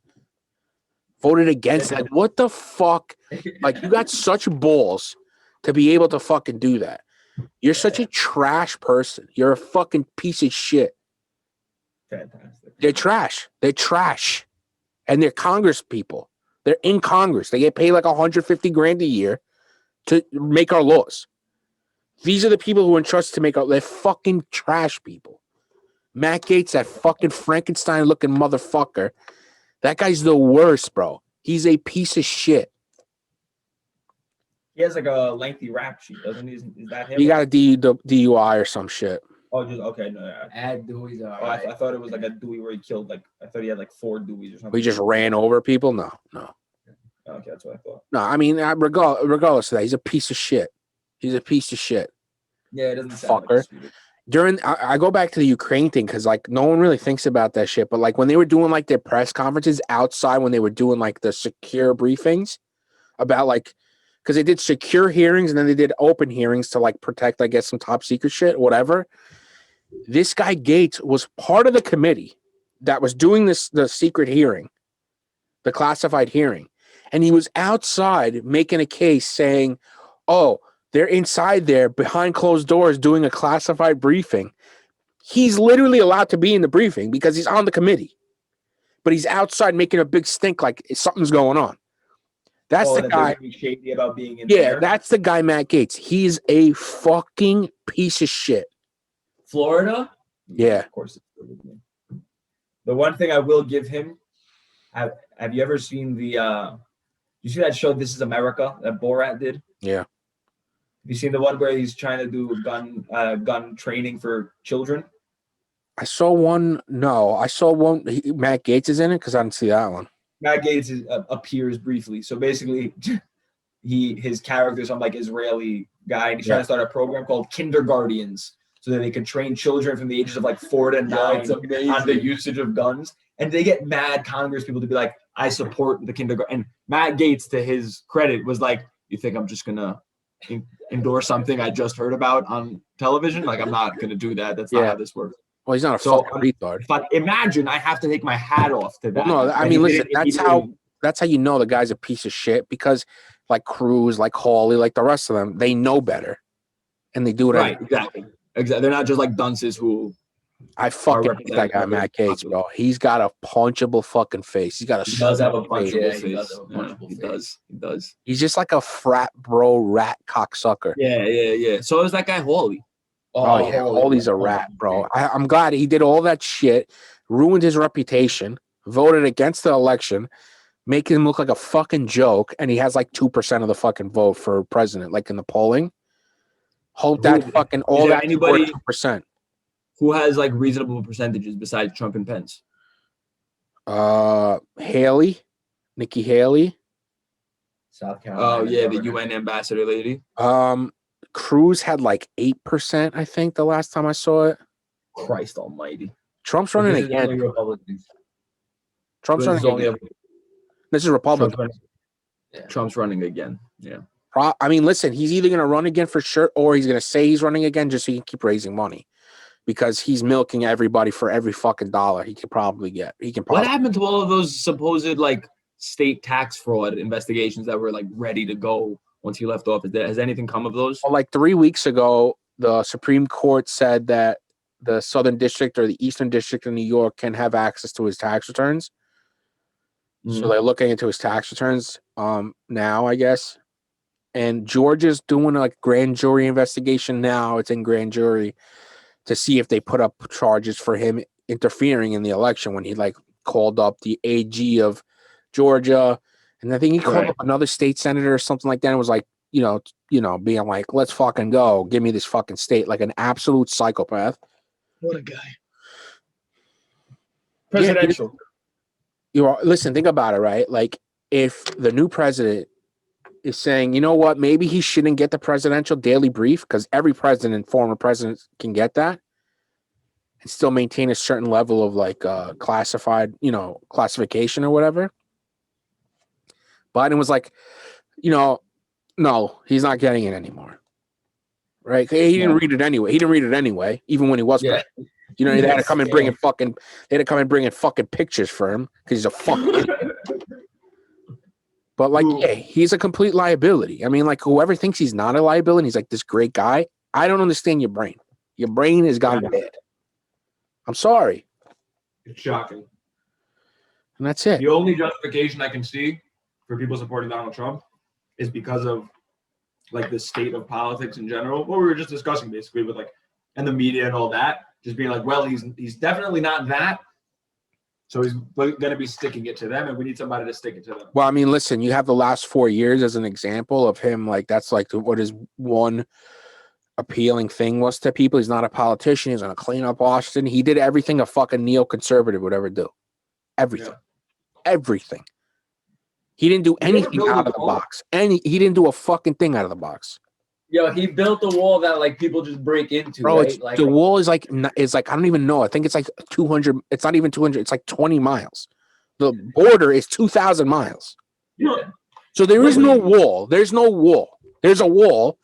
voted against. Like, what the fuck? Like, you got such balls to be able to fucking do that. You're such a trash person. You're a fucking piece of shit. Fantastic. They're trash. And they're Congress people. They're in Congress. They get paid like $150,000 a year to make our laws. These are the people who are entrusted to make our. They're fucking trash people. Matt Gaetz, that fucking Frankenstein looking motherfucker. That guy's the worst, bro. He's a piece of shit. He has like a lengthy rap sheet, doesn't he? Is that him? He got a DUI or some shit. Oh, just okay. No, Add Dewey's all I right. thought it was like a Dewey where he killed I thought he had like 4 Deweys or something. He just ran over people. No. Okay, that's what I thought. No, I mean, regardless of that, he's a piece of shit. Yeah, it doesn't sound Fucker. like I go back to the Ukraine thing because like no one really thinks about that shit. But like when they were doing like their press conferences outside, when they were doing like the secure briefings about like, because they did secure hearings and then they did open hearings to like protect, I guess, some top secret shit, whatever. This guy Gates was part of the committee that was doing the secret hearing, the classified hearing, and he was outside making a case saying, "Oh, they're inside there behind closed doors doing a classified briefing." He's literally allowed to be in the briefing because he's on the committee, but he's outside making a big stink like something's going on. That's the guy. Shady about being in Yeah, there. that's the guy, Matt Gaetz. He's a fucking piece of shit. Florida? Yeah. Of course. The one thing I will give him, have you ever seen you see that show This Is America that Borat did? Yeah. Have you seen the one where he's trying to do gun training for children? I saw one. No, I saw one. Matt Gaetz is in it because I didn't see that one. Matt Gaetz appears briefly. So basically, his character is some like Israeli guy, and he's trying to start a program called Kindergartens, so that they can train children from the ages of like 4 to 9 on the usage of guns. And they get mad Congress people to be like, I support the kindergarten. And Matt Gaetz, to his credit, was like, you think I'm just gonna endorse something I just heard about on television? Like, I'm not gonna do that. That's not how this works. Well, he's not a fucking retard. But imagine I have to take my hat off to that. Well, no, I mean, listen, that's how you know the guy's a piece of shit, because like Cruz, like Hawley, like the rest of them, they know better, and they do it right. Exactly. They're not just like dunces who. I fucking hate that guy, Matt Gaetz, bro. He's got a punchable fucking face. He does have a punchable face. He does. He's just like a frat bro rat cocksucker. Yeah. So is that guy Hawley. Oh yeah, Hawley's a rat, bro. I'm glad he did all that shit, ruined his reputation voted against the election, making him look like a fucking joke, and he has like 2% of the fucking vote for president, like in the polling. Hope that fucking all that anybody 2%. who has like reasonable percentages besides Trump and Pence? Haley, Nikki Haley. South Carolina. Oh yeah, the UN ambassador lady. Cruz had like 8%, I think, the last time I saw it. Christ almighty. Trump's running This is again. only Republicans. Trump's This is running again. This is Republican. Trump's running again. Yeah. I mean, listen, he's either going to run again for sure, or he's going to say he's running again just so he can keep raising money, because he's milking everybody for every fucking dollar he could probably get. What happened to all of those supposed like state tax fraud investigations that were like ready to go once he left office? Has anything come of those? Well, like 3 weeks ago, the Supreme Court said that the Southern District or the Eastern District of New York can have access to his tax returns. So they're looking into his tax returns now, I guess. And Georgia's doing a grand jury investigation now. It's in grand jury to see if they put up charges for him interfering in the election when he like called up the AG of Georgia. And I think he called up another state senator or something like that and was like, being like, let's fucking go. Give me this fucking state, like an absolute psychopath. What a guy. Presidential. Listen, think about it, right? Like, if the new president is saying, you know what, maybe he shouldn't get the presidential daily brief, because every president, former president, can get that and still maintain a certain level of like classified, classification or whatever. Biden was like, no, he's not getting it anymore. Right? He didn't read it anyway. Even when he was president. They had to come and bring in fucking pictures for him because he's a fucking idiot. But like, he's a complete liability. I mean, like, whoever thinks he's not a liability, he's like this great guy. I don't understand your brain. Your brain has gone bad. I'm sorry. It's shocking. And that's it. The only justification I can see for people supporting Donald Trump is because of like the state of politics in general. What we were just discussing basically with like, and the media and all that, just being like, well, he's definitely not that. So he's going to be sticking it to them, and we need somebody to stick it to them. Well, I mean, listen, you have the last 4 years as an example of him. Like, that's like what his one appealing thing was to people. He's not a politician. He's going to clean up Austin. He did everything a fucking neoconservative would ever do. Everything. Yeah. Everything. He didn't do anything out of the box. He didn't do a fucking thing out of the box. Yo, he built a wall that like people just break into. Bro, right? The wall is like I don't even know. I think it's like 200. It's not even 200. It's like 20 miles. The border is 2,000 miles. Yeah. So there is no wall. There's no wall. There's a wall,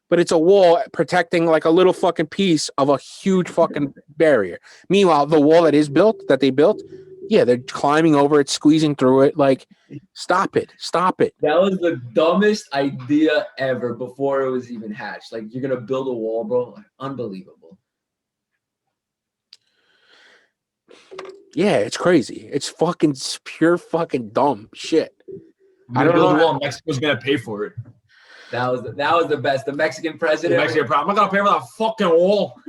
but it's a wall protecting like a little fucking piece of a huge fucking barrier. Meanwhile, the wall that they built, yeah, they're climbing over it, squeezing through it. Like, stop it. Stop it. That was the dumbest idea ever before it was even hatched. Like, you're going to build a wall, bro? Like, unbelievable. Yeah, it's crazy. It's fucking pure fucking dumb shit. I don't know. Wall. Mexico's going to pay for it. That was the best. The Mexican president. I'm not going to pay for that fucking wall.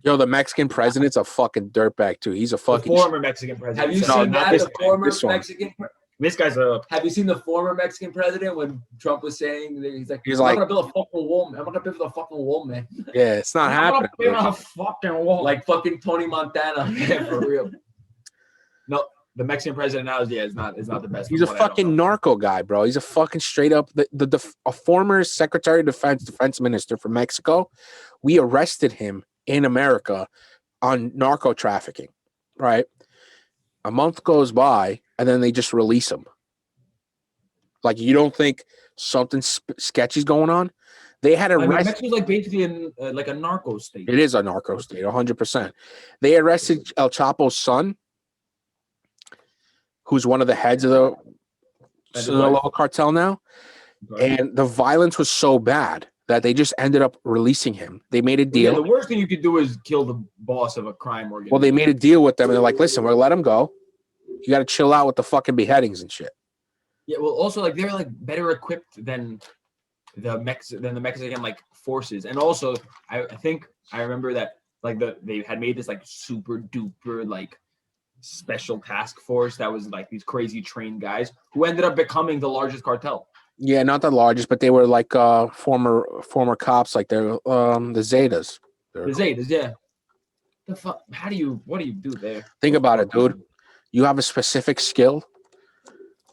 Yo, the Mexican president's a fucking dirtbag too. He's a fucking former Mexican president. Have you seen that? The former Mexican. This guy's a. Have you seen the former Mexican president when Trump was saying he's like, I'm not gonna build a fucking wall, man. I'm not gonna pay for the fucking wall, man. Yeah, it's not happening. I'm not a fucking wall. Like fucking Tony Montana, yeah, for real. No, the Mexican president now is not the best. He's a fucking narco guy, bro. He's a fucking straight up a former Secretary of Defense minister for Mexico. We arrested him in America on narco trafficking, right? A month goes by and then they just release him. Like, you don't think something sketchy's going on? They had arrested. Mexico's like basically like a narco state. It is a narco state, 100%. They arrested El Chapo's son, who's one of the heads of the Sinaloa cartel now. And the violence was so bad that they just ended up releasing him. They made a deal. Yeah, the worst thing you could do is kill the boss of a crime organization. Well, they made a deal with them, and they're like, listen, we're going to let him go. You got to chill out with the fucking beheadings and shit. Yeah, well, also, like, they're, like, better equipped than the Mexican, like, forces. And also, I think I remember that, like, they had made this, like, super duper, like, special task force that was like these crazy trained guys who ended up becoming the largest cartel. Yeah, not the largest, but they were like former cops, like they're the Zetas. The Zetas, yeah. The fuck? What do you do there? Think about it, dude. You have a specific skill,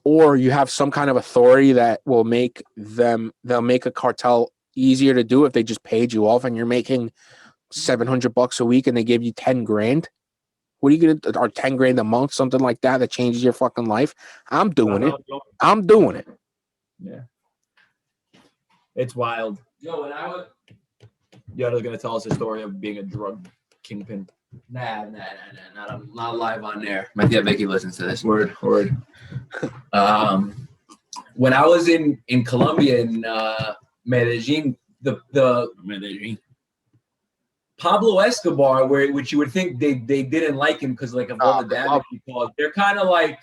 or you have some kind of authority that will make they'll make a cartel easier to do if they just paid you off and you're making $700 a week and they give you 10 grand. What are you gonna, or 10 grand a month, something like that changes your fucking life? I'm doing it. I'm doing it. Yeah. It's wild. Yo, when I was Yoda's gonna tell us a story of being a drug kingpin. Nah, not live on there. Might have Vicky listens to this. Word. When I was in Colombia in Medellin, the Medellin. Pablo Escobar, which you would think they didn't like him because like of all the damage he caused. They're kind of like,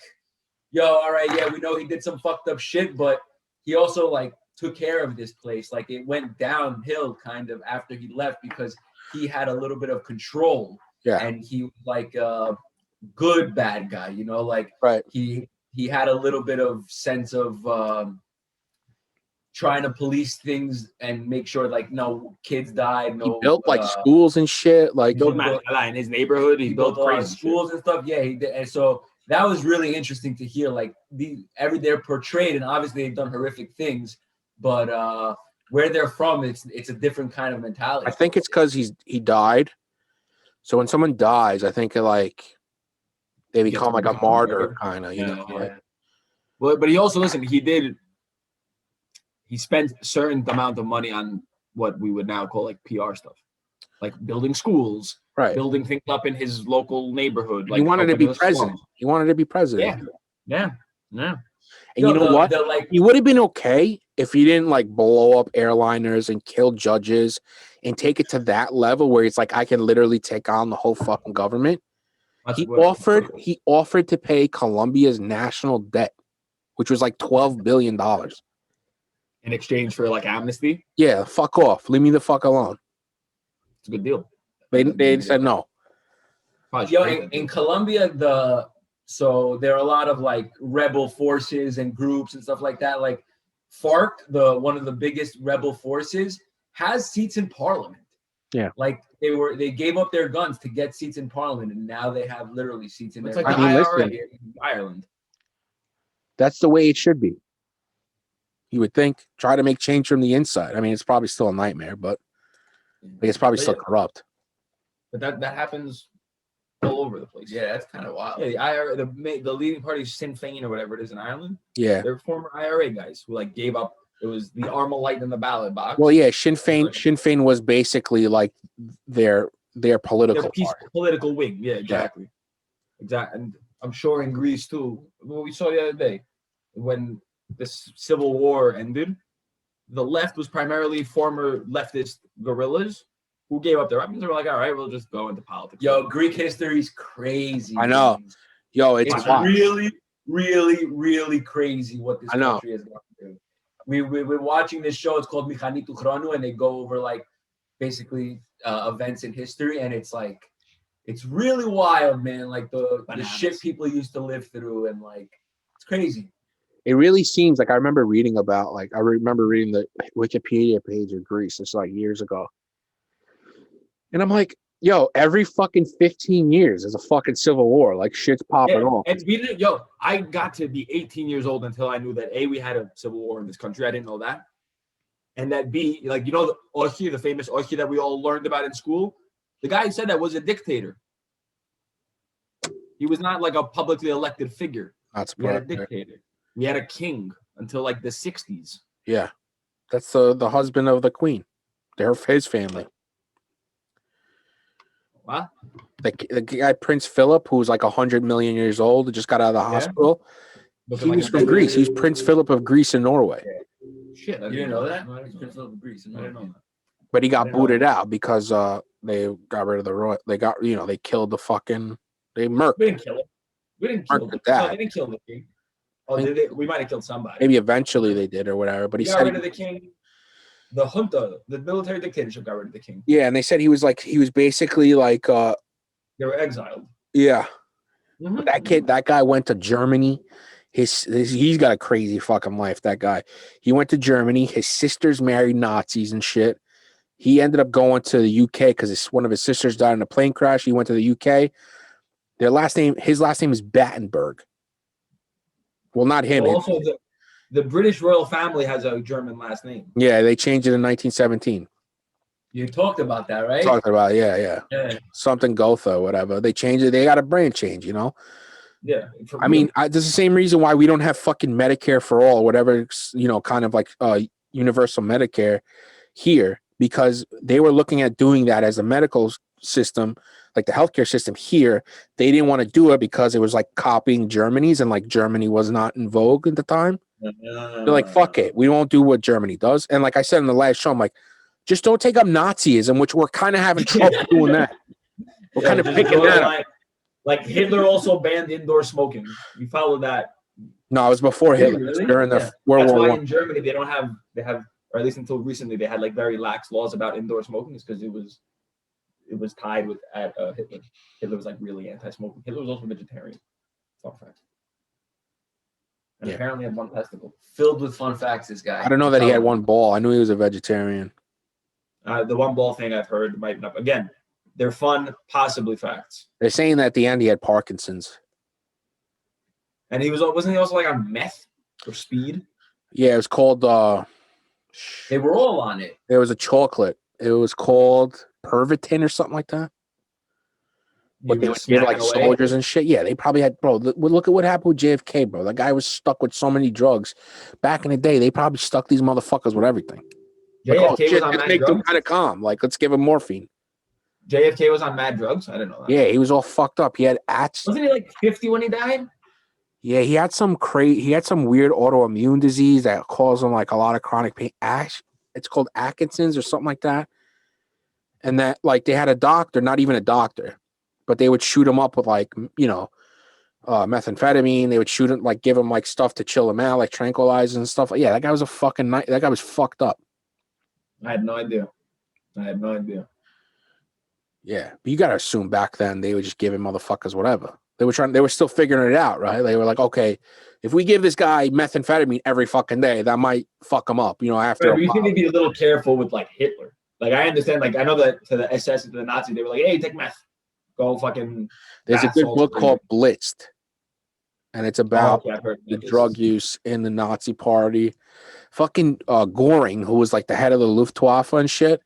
yo, all right, yeah, we know he did some fucked up shit, but he also like took care of this place. Like it went downhill kind of after he left because he had a little bit of control. Yeah. And he was like a good bad guy, you know, like right. He had a little bit of sense of trying to police things and make sure like no kids died. No, he built like schools and shit. Like built in his neighborhood. He built crazy schools and stuff. Yeah, he did. And so that was really interesting to hear. Like they're portrayed, and obviously they've done horrific things, but where they're from, it's a different kind of mentality. I think it's because he died. So when someone dies, I think like they become like a martyr kind of, you know. Yeah. Like, well, but he also he spent a certain amount of money on what we would now call like PR stuff, like building schools, right? Building things up in his local neighborhood. Like he wanted to be president. He wanted to be president. Yeah. And you know what? He would have been okay if he didn't like blow up airliners and kill judges and take it to that level where it's like I can literally take on the whole fucking government. He offered to pay Colombia's national debt, which was like $12 billion. In exchange for like amnesty? Yeah, fuck off. Leave me the fuck alone. It's a good deal. They said no. Yo, in Colombia, so there are a lot of like rebel forces and groups and stuff like that. Like FARC, one of the biggest rebel forces, has seats in parliament. Yeah. Like they gave up their guns to get seats in parliament, and now they have literally seats in their like the IRA in Ireland. That's the way it should be. You would think, try to make change from the inside. I mean, it's probably still a nightmare, but it's probably still corrupt. But that happens all over the place. Yeah, that's kind of wild. Yeah, the IRA, the leading party is Sinn Féin or whatever it is in Ireland. Yeah, they're former IRA guys who like gave up. It was the Armalite in the ballot box. Well, yeah, Sinn Féin was basically like their political political wing. Yeah, exactly. And I'm sure in Greece too. What we saw the other day when this civil war ended, the left was primarily former leftist guerrillas who gave up their weapons. They were like, all right, we'll just go into politics. Yo, Greek history is crazy. I know. Yo, it's really, really, really crazy what this country has gone through. We're watching this show. It's called Mechanitu Chronu, and they go over like basically events in history, and it's like it's really wild, man. Like the shit people used to live through, and like it's crazy. It really seems like I remember reading the Wikipedia page of Greece. It's like years ago. And I'm like, yo, every fucking 15 years there's a fucking civil war. Like shit's popping off. And I got to be 18 years old until I knew that A, we had a civil war in this country. I didn't know that. And that B, like, you know, the Ochi, the famous Ochi that we all learned about in school, the guy who said that was a dictator. He was not like a publicly elected figure. We had a dictator. We had a king until like the 60s. Yeah. That's the husband of the queen. They're his family. What? The guy Prince Philip, who's like 100 million years old, just got out of the hospital. He was from Greece. He's Prince Philip of Greece and Norway. Shit, you didn't know that? He's Prince Philip of Greece and Norway. I didn't know that. But he got booted out because they got rid of the royal. They killed the fucking. They murked. We didn't kill him. We didn't kill him. No, they didn't kill the king. Oh, did they? We might have killed somebody. Maybe eventually they did or whatever. But he got rid of the king. The junta, the military dictatorship, got rid of the king. Yeah, and they said he was basically like they were exiled. Yeah, Mhm. That guy went to Germany. He's got a crazy fucking life. That guy. He went to Germany. His sisters married Nazis and shit. He ended up going to the UK because one of his sisters died in a plane crash. He went to the UK. His last name is Battenberg. Well, not him. Well, also the British royal family has a German last name. Yeah, they changed it in 1917. You talked about that, right? Talking about yeah. Something Gotha, whatever. They changed it. They got a brand change, you know. Yeah. I mean, there's the same reason why we don't have fucking Medicare for all, whatever, you know, kind of like universal Medicare here, because they were looking at doing that as a medical system, like the healthcare system here. They didn't want to do it because it was like copying Germany's, and like Germany was not in vogue at the time. They're like, fuck it. We won't do what Germany does. And like I said in the last show, I'm like, just don't take up Nazism, which we're kind of having trouble doing that. We're kind of picking that up. Like Hitler also banned indoor smoking. You follow that? No, it was before Hitler. Really? During the World That's War why I. in Germany they have, or at least until recently, they had like very lax laws about indoor smoking, is because it was tied with Hitler. Hitler was like really anti-smoking. Hitler was also vegetarian. Fun fact. And apparently had one testicle. Filled with fun facts, this guy. I don't know that he had one ball. I knew he was a vegetarian. The one ball thing I've heard might not. Again, they're fun, possibly facts. They're saying that at the end he had Parkinson's. And wasn't he also like on meth or speed? Yeah, it was called. They were all on it. There was a chocolate. It was called Pervitin or something like that. But they would give like soldiers and shit. Yeah, they probably had, bro. Look at what happened with JFK, bro. That guy was stuck with so many drugs. Back in the day, they probably stuck these motherfuckers with everything. JFK like, oh, shit, was on let's mad make them drugs? kind of calm. Like, let's give him morphine. JFK was on mad drugs? I didn't know that. Yeah, he was all fucked up. He had Wasn't he like 50 when he died? Yeah, he had some weird autoimmune disease that caused him like a lot of chronic pain. It's called Atkinson's or something like that. And that, like, they had a doctor, not even a doctor, but they would shoot him up with, like, you know, methamphetamine. They would shoot him, like, give him like stuff to chill him out, like tranquilizers and stuff. Yeah, that guy was that guy was fucked up. I had no idea. Yeah, but you gotta assume back then they would just give him motherfuckers whatever. They were still figuring it out, right? They were like, okay, if we give this guy methamphetamine every fucking day, that might fuck him up, you know, after Right, you think they'd be a little careful with like Hitler. Like, I understand, like, I know that to the SS and to the Nazis, they were like, hey, take meth. Go fucking. There's a good book called Blitzed, and it's about the drug use in the Nazi party. Fucking Goring, who was like the head of the Luftwaffe and shit,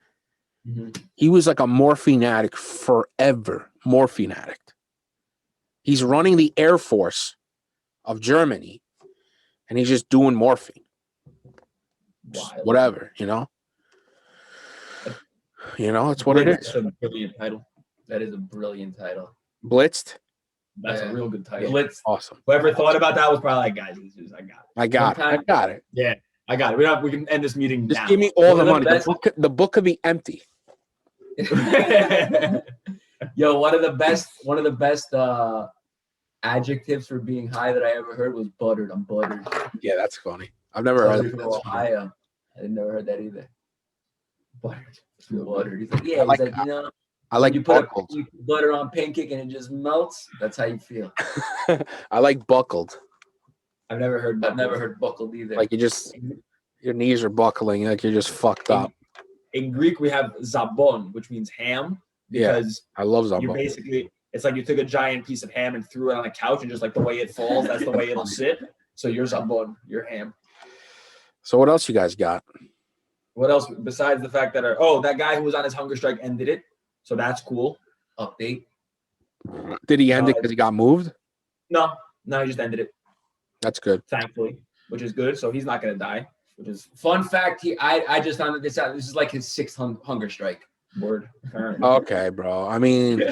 he was like a morphine addict forever. Morphine addict. He's running the Air Force of Germany, and he's just doing morphine. Wild. Whatever, you know? You know, it's what it is. That's a brilliant title. That is a brilliant title. Blitzed? That's a real good title. Blitz. Awesome. Whoever thought about that was probably like, guys, I got it. I got it. Yeah, I got it. We can end this meeting Just now. give me all the money. The The book could be empty. Yo, one of the best adjectives for being high that I ever heard was buttered. I'm buttered. Yeah, that's funny. I've never heard of From that. Ohio. I never heard that either. Buttered. Buttered. He's like, yeah, I you know, I like you put buckled. butter on pancake and it just melts. That's how you feel. I like buckled. I've never heard buckled either. Like your knees are buckling, like you're just fucked up. In Greek, we have zabon, which means ham. Because I love you zabon. basically, it's like you took a giant piece of ham and threw it on a couch, and just like the way it falls, that's the way it'll sit. So you're zabon, you're ham. So what else you guys got? What else besides the fact that that guy who was on his hunger strike ended it, so that's cool. Update. Did he end it because he got moved? No, he just ended it. That's good. Thankfully, which is good. So he's not gonna die. Which is Fun fact. I just found this out. This is like his 6th hunger strike. word. Apparently. Okay, bro. I mean,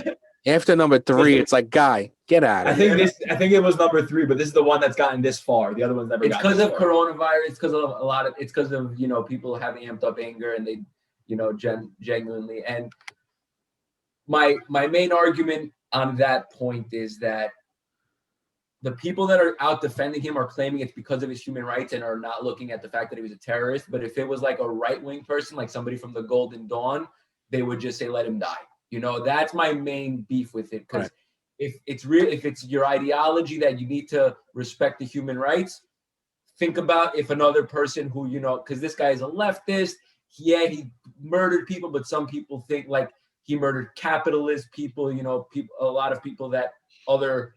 after number 3, it's like, guy, get out of here. I think it was number 3, but this is the one that's gotten this far. The other one's never. It's because of coronavirus. It's because of it's because of people having amped up anger and they genuinely. And my main argument on that point is that the people that are out defending him are claiming it's because of his human rights and are not looking at the fact that he was a terrorist. But if it was like a right-wing person, like somebody from the Golden Dawn, they would just say, let him die. That's my main beef with it. Because if it's your ideology that you need to respect the human rights, think about if another person who, because this guy is a leftist, he murdered people, but some people think like he murdered capitalist people, a lot of people that other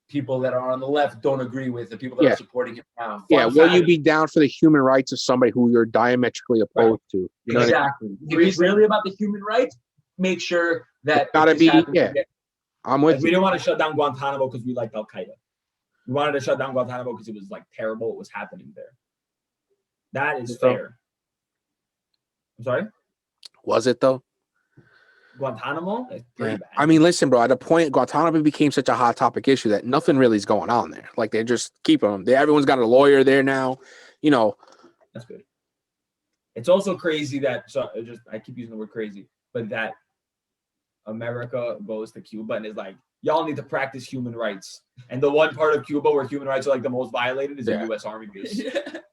people that are on the left don't agree with, the people that are supporting him now. Will you be down for the human rights of somebody who you're diametrically opposed to? You know exactly. If it's really about the human rights, make sure that it's gotta be. Yeah, I'm with you. We didn't want to shut down Guantanamo because we liked Al Qaeda. We wanted to shut down Guantanamo because it was like terrible what was happening there. That is fair. I'm sorry? Was it though? Guantanamo? It's pretty bad. I mean, listen, bro, at a point, Guantanamo became such a hot topic issue that nothing really is going on there. Like, they just keep them. Everyone's got a lawyer there now, That's good. It's also crazy that, I keep using the word crazy, but that America goes to Cuba and is like, y'all need to practice human rights. And the one part of Cuba where human rights are like the most violated is a U.S. Army base.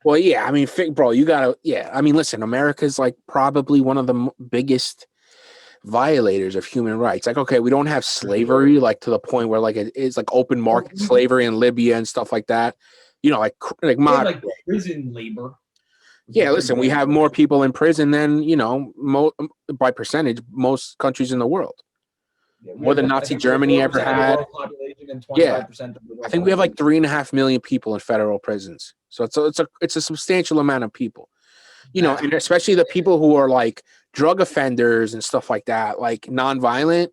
Well, yeah, I mean, bro, you gotta, I mean, listen, America's like probably one of the biggest violators of human rights. Like, okay, we don't have slavery like to the point where like it's like open market slavery in Libya and stuff like that. Like prison labor. Yeah, listen, we have more people in prison than by percentage most countries in the world. Yeah, more than Nazi Germany ever had. Yeah, I think we have like 3.5 million people in federal prisons. So it's a substantial amount of people. And especially the people who are like drug offenders and stuff like that, like nonviolent,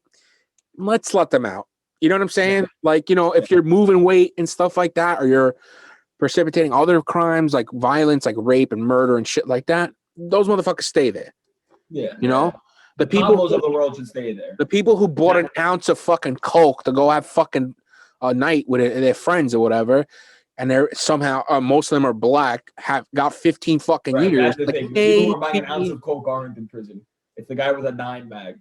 let's let them out. You know what I'm saying? Yeah. Like, if you're moving weight and stuff like that, or you're precipitating other crimes like violence, like rape and murder and shit like that, those motherfuckers stay there. Yeah. The people of the world should stay there. The people who bought an ounce of fucking coke to go have fucking a night with their friends or whatever, and they're somehow most of them are black, have got 15 fucking years. That's the thing. People who are buying an ounce of coke aren't in prison. It's the guy with a 9 bag.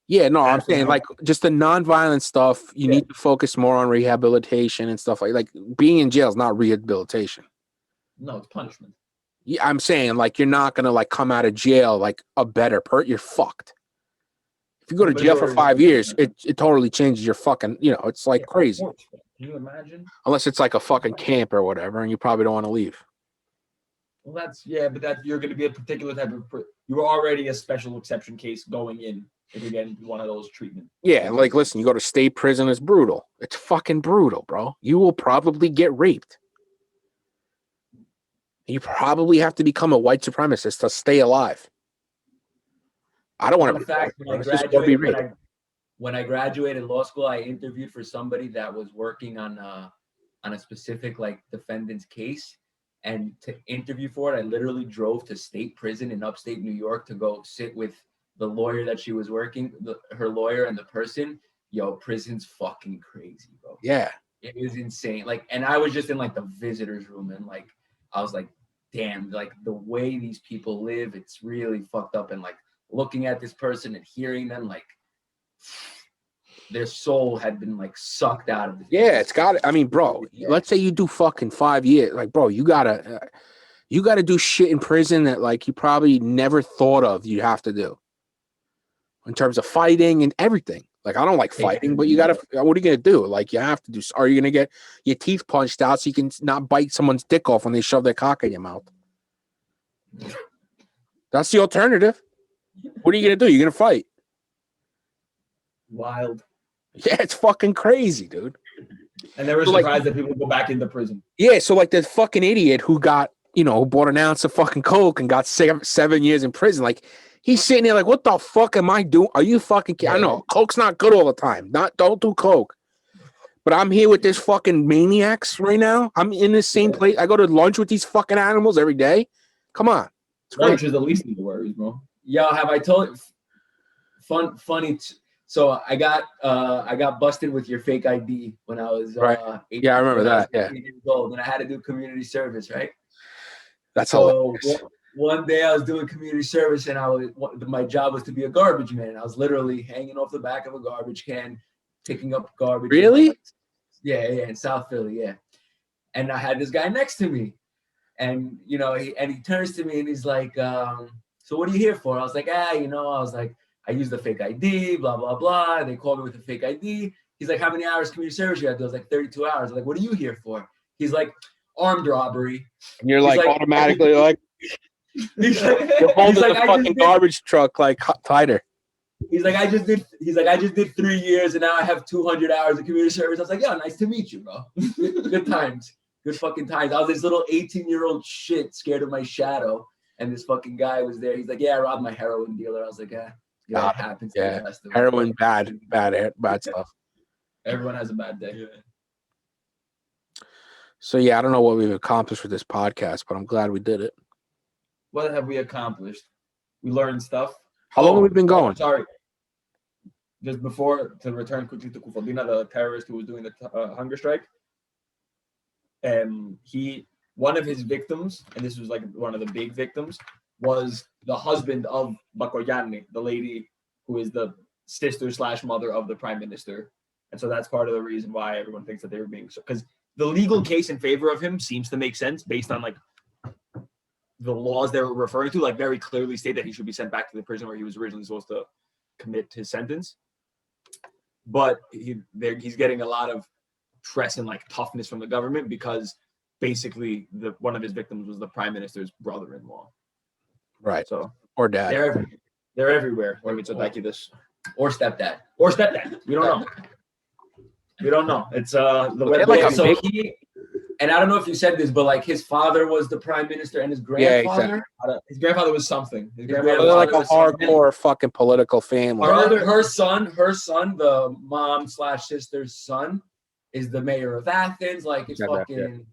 Yeah, no, I'm saying like just the nonviolent stuff. You need to focus more on rehabilitation and stuff like being in jail is not rehabilitation. No, it's punishment. Yeah, I'm saying like you're not gonna like come out of jail like a better person. You're fucked. If you go to jail for 5 years, it totally changes your fucking. It's like crazy. Can you imagine? Unless it's like a fucking camp or whatever, and you probably don't want to leave. Well, but you're going to be a particular type of. You're already a special exception case going in if you get one of those treatments. Yeah, like listen, you go to state prison, it's brutal. It's fucking brutal, bro. You will probably get raped. You probably have to become a white supremacist to stay alive. I don't want to. Fact, when I graduated law school, I interviewed for somebody that was working on a specific like defendant's case, and to interview for it, I literally drove to state prison in upstate New York to go sit with the lawyer that she was working, her lawyer and the person. Yo, prison's fucking crazy, bro. Yeah, it was insane. Like, and I was just in like the visitors room, and like I was like, damn, like the way these people live, it's really fucked up. And like looking at this person and hearing them, like their soul had been like sucked out of the it's got it. I mean, bro, let's say you do fucking 5 years, like, bro, you gotta do shit in prison that like you probably never thought of you have to do in terms of fighting and everything. Like, I don't like fighting, but you gotta. What are you gonna do? Like, you have to do. Are you gonna get your teeth punched out so you can not bite someone's dick off when they shove their cock in your mouth? That's the alternative. What are you gonna do? You're gonna fight. Wild. Yeah, it's fucking crazy, dude. And they were surprised that people go back into prison. Yeah, so like the fucking idiot who got, who bought an ounce of fucking coke and got 7 years in prison, like. He's sitting there like, what the fuck am I doing? Are you fucking kidding? I know coke's not good all the time. Don't do coke. But I'm here with this fucking maniacs right now. I'm in the same place. I go to lunch with these fucking animals every day. Come on. Lunch is the least of the worries, bro. Yo, have I told funny? So I got busted with your fake ID when I was right. Yeah, I remember that. Yeah. 18 years old, and I had to do community service, right? That's hilarious. One day I was doing community service, and my job was to be a garbage man. I was literally hanging off the back of a garbage can, picking up garbage. Really? Yeah, in South Philly, yeah. And I had this guy next to me, and he turns to me and he's like, "So what are you here for?" I was like, I was like, I use the fake ID, blah blah blah. They called me with the fake ID. he's like, how many hours community service you have? I was like, 32 hours. I'm like, what are you here for? He's like, armed robbery. And you're He's like automatically like he's like, you're holding he's like, the fucking garbage truck like tighter. He's like, I just did 3 years and now I have 200 hours of community service. I was like, yo, nice to meet you, bro. Good times. Good fucking times. I was this little 18-year-old shit scared of my shadow. And this fucking guy was there. He's like, yeah, I robbed my heroin dealer. I was like, yeah, it happens. To the best of them. Heroin, bad stuff. Everyone has a bad day. Yeah. So yeah, I don't know what we've accomplished with this podcast, but I'm glad we did it. What have we accomplished? We learned stuff. How long have we been going? Sorry. Just before, to return quickly to Kufaldina, the terrorist who was doing the hunger strike. One of his victims, and this was like one of the big victims, was the husband of Bakoyanni, the lady who is the sister/mother of the prime minister. And so that's part of the reason why everyone thinks that they were being so, because the legal case in favor of him seems to make sense based on like the laws they were referring to, like very clearly state that he should be sent back to the prison where he was originally supposed to commit his sentence. But he's getting a lot of press and like toughness from the government because basically one of his victims was the prime minister's brother-in-law. Right. So or dad. They're everywhere. Or stepdad. Or stepdad. We don't know. We don't know. It's and I don't know if you said this, but like his father was the prime minister and his grandfather. His grandfather was something. His grandfather was like a hardcore fucking political family. Her son, the mom/sister's son, is the mayor of Athens. Like it's fucking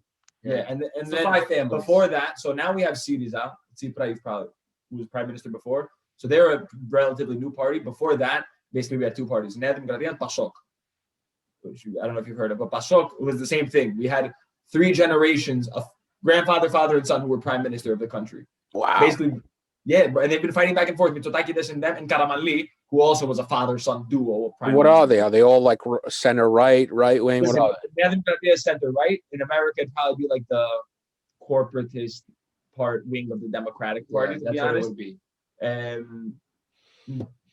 and then 5 families. Before that, so now we have Syriza. Tsipras probably who was prime minister before. So they're a relatively new party. Before that, basically we had 2 parties: Nea Demokratia and PASOK. Which I don't know if you've heard of, but PASOK was the same thing. We had 3 generations of grandfather, father, and son who were prime minister of the country. Wow. Basically, yeah, and they've been fighting back and forth. Mitsotakis and them, and Karamanli, who also was a father-son duo. What are they? Are they all like center right, right wing? Listen, what are they? Nea Demokratia is center right. In America, it'd probably be like the corporatist part wing of the Democratic Party, to be honest. Would be.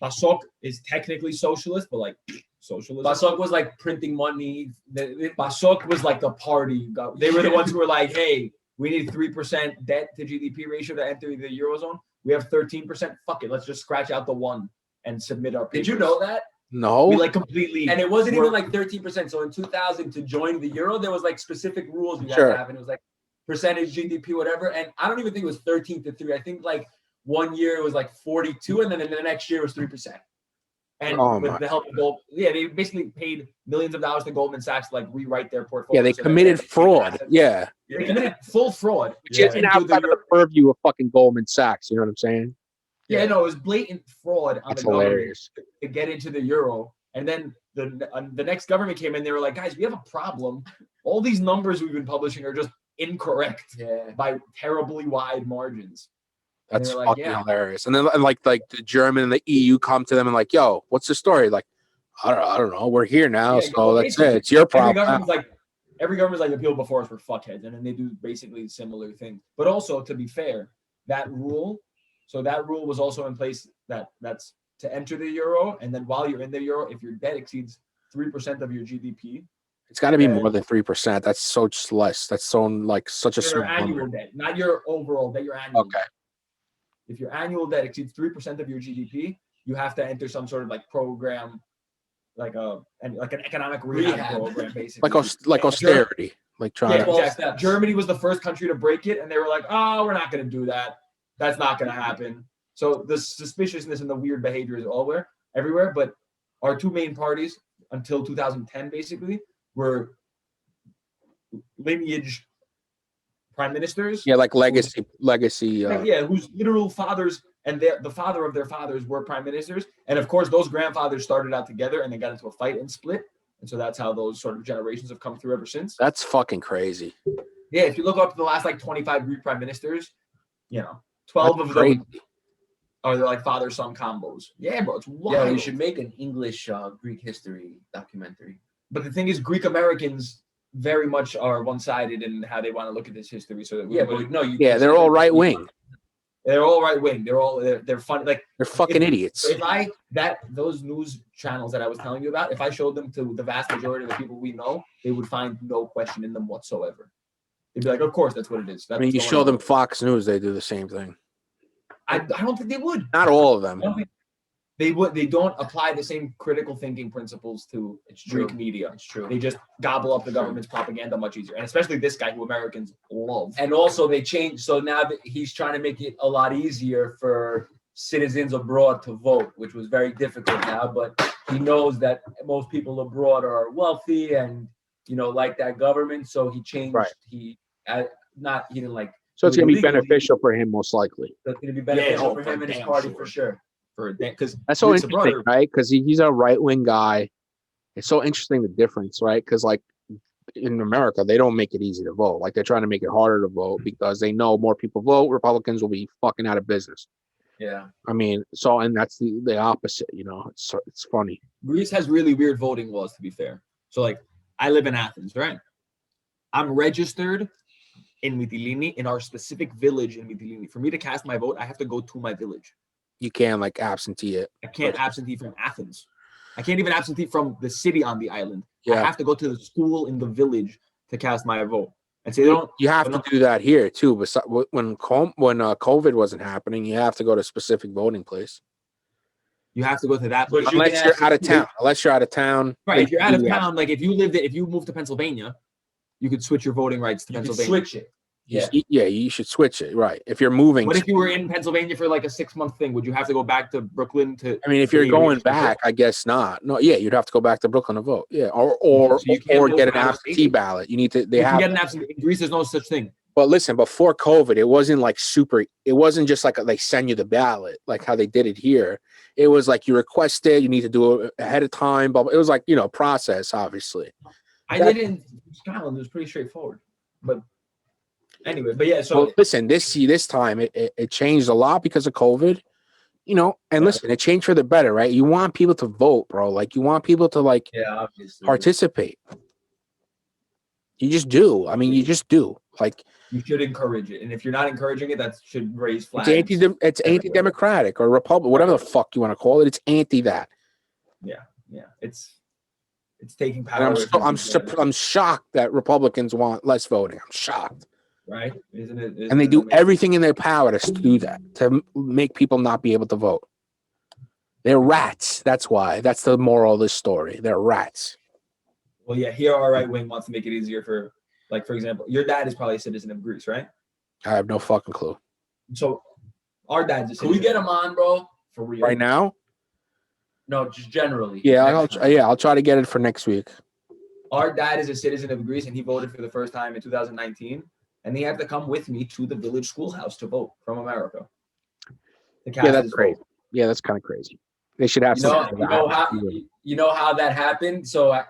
PASOK is technically socialist, but like socialism. PASOK was like printing money. PASOK was like the party. They were the ones who were like, hey, we need 3% debt to GDP ratio to enter the Eurozone. We have 13%. Fuck it. Let's just scratch out the 1 and submit our papers. Did you know that? No. We like completely. And it wasn't even like 13%. So in 2000 to join the Euro, there was like specific rules you had to have. And it was like percentage GDP, whatever. And I don't even think it was 13-3. I think like 1 year it was like 42. And then the next year it was 3%. And with the help of Gold, they basically paid millions of dollars to Goldman Sachs to like rewrite their portfolio. Yeah, they committed fraud. Yeah. They committed full fraud. Which isn't outside of the purview of fucking Goldman Sachs. You know what I'm saying? Yeah, no, it was blatant fraud on That's the government hilarious. to get into the euro. And then the next government came in. They were like, guys, we have a problem. All these numbers we've been publishing are just incorrect by terribly wide margins. That's fucking hilarious. And then like the German and the EU come to them and like, yo, what's the story? Like, I don't know. We're here now, so that's it. It's your problem. Every government's like the people before us were fuckheads, and then they do basically similar things. But also, to be fair, that rule was also in place that's to enter the euro, and then while you're in the euro, if your debt exceeds 3% of your GDP, it's got to be more than 3%. That's so less. That's so like such a small annual debt, not your overall debt. Your annual. Okay. Debt. If your annual debt exceeds 3% of your GDP, you have to enter some sort of like program, like an economic rehab program, basically. Like austerity, like trying. Yeah, exactly. Germany was the first country to break it, and they were like, "Oh, we're not going to do that. That's not going to happen." So the suspiciousness and the weird behavior is everywhere. But our 2 main parties until 2010, basically, were lineage prime ministers. Yeah, like legacy. Whose literal fathers and the father of their fathers were prime ministers. And of course, those grandfathers started out together and they got into a fight and split. And so that's how those sort of generations have come through ever since. That's fucking crazy. Yeah, if you look up the last like 25 Greek prime ministers, 12 of them are like father-son combos. Yeah, bro, it's wild. Yeah, you should make an English Greek history documentary. But the thing is, Greek Americans very much are one-sided in how they want to look at this history. So that they're all right wing. They're all right wing. They're funny. Like They're fucking idiots. If those news channels that I was telling you about, if I showed them to the vast majority of the people we know, they would find no question in them whatsoever. They'd be like, of course, that's what it is. That's I mean, you show them Fox News, they do the same thing. I don't think they would. Not all of them. They would. They don't apply the same critical thinking principles to Greek media. It's true. They just gobble up the government's propaganda much easier, and especially this guy who Americans love. And also they changed. So now that he's trying to make it a lot easier for citizens abroad to vote, which was very difficult now. But he knows that most people abroad are wealthy and like that government. So he changed. Right. He didn't like. So it's going to be beneficial for him, most likely. So it's going to be beneficial for him and his party for sure. Because that's so interesting, right? Because he's a right-wing guy. It's so interesting, the difference, right? Because like in America, they don't make it easy to vote. Like they're trying to make it harder to vote because they know more people vote, Republicans will be fucking out of business. Yeah. I mean, and that's the opposite, it's funny. Greece has really weird voting laws, to be fair. So like I live in Athens, right? I'm registered in Mytilene, in our specific village in Mytilene. For me to cast my vote, I have to go to my village. You can like absentee it. I can't absentee from Athens. I can't even absentee from the city on the island. Yeah. I have to go to the school in the village to cast my vote. And so they don't. You have to do that here too. But when COVID wasn't happening, you have to go to a specific voting place. You have to go to that place. Unless you're out of town. Right. If you're out of town, like if you moved to Pennsylvania, you could switch your voting rights to Pennsylvania. Switch it. Yeah, you should switch it. Right. If you're moving. What if you were in Pennsylvania for like a 6-month thing? Would you have to go back to Brooklyn to? I mean, if you're going back, I guess not. No, yeah, you'd have to go back to Brooklyn to vote. Yeah, or get an absentee ballot. You need to. They have. Get an absentee. In Greece, there's no such thing. But listen, before COVID, it wasn't like super. It wasn't just like they send you the ballot, like how they did it here. It was like you request it, you need to do it ahead of time. But it was like process, obviously. I did it in Scotland. It was pretty straightforward, but. Anyway, but yeah, so well, listen, this time it changed a lot because of COVID, and listen, it changed for the better, right? You want people to vote, bro. Like you want people to obviously participate. You just do. I mean, you just do. Like you should encourage it. And if you're not encouraging it, that should raise flags. It's anti-democratic or Republican, whatever the fuck you want to call it. It's anti that. Yeah. It's taking power. I'm shocked that Republicans want less voting. I'm shocked. Right? Isn't it? And they do everything in their power to do that, to make people not be able to vote. They're rats. That's why. That's the moral of this story. They're rats. Well, yeah, here our right wing wants to make it easier for, like, for example, your dad is probably a citizen of Greece, right? I have no fucking clue. So our dad's a citizen. Can we get him on, bro? For real? Right now? No, just generally. Yeah, I'll try to get it for next week. Our dad is a citizen of Greece, and he voted for the first time in 2019. And they have to come with me to the village schoolhouse to vote from America. Yeah, that's crazy. Yeah, that's kind of crazy. They should have something. You know how that happened? So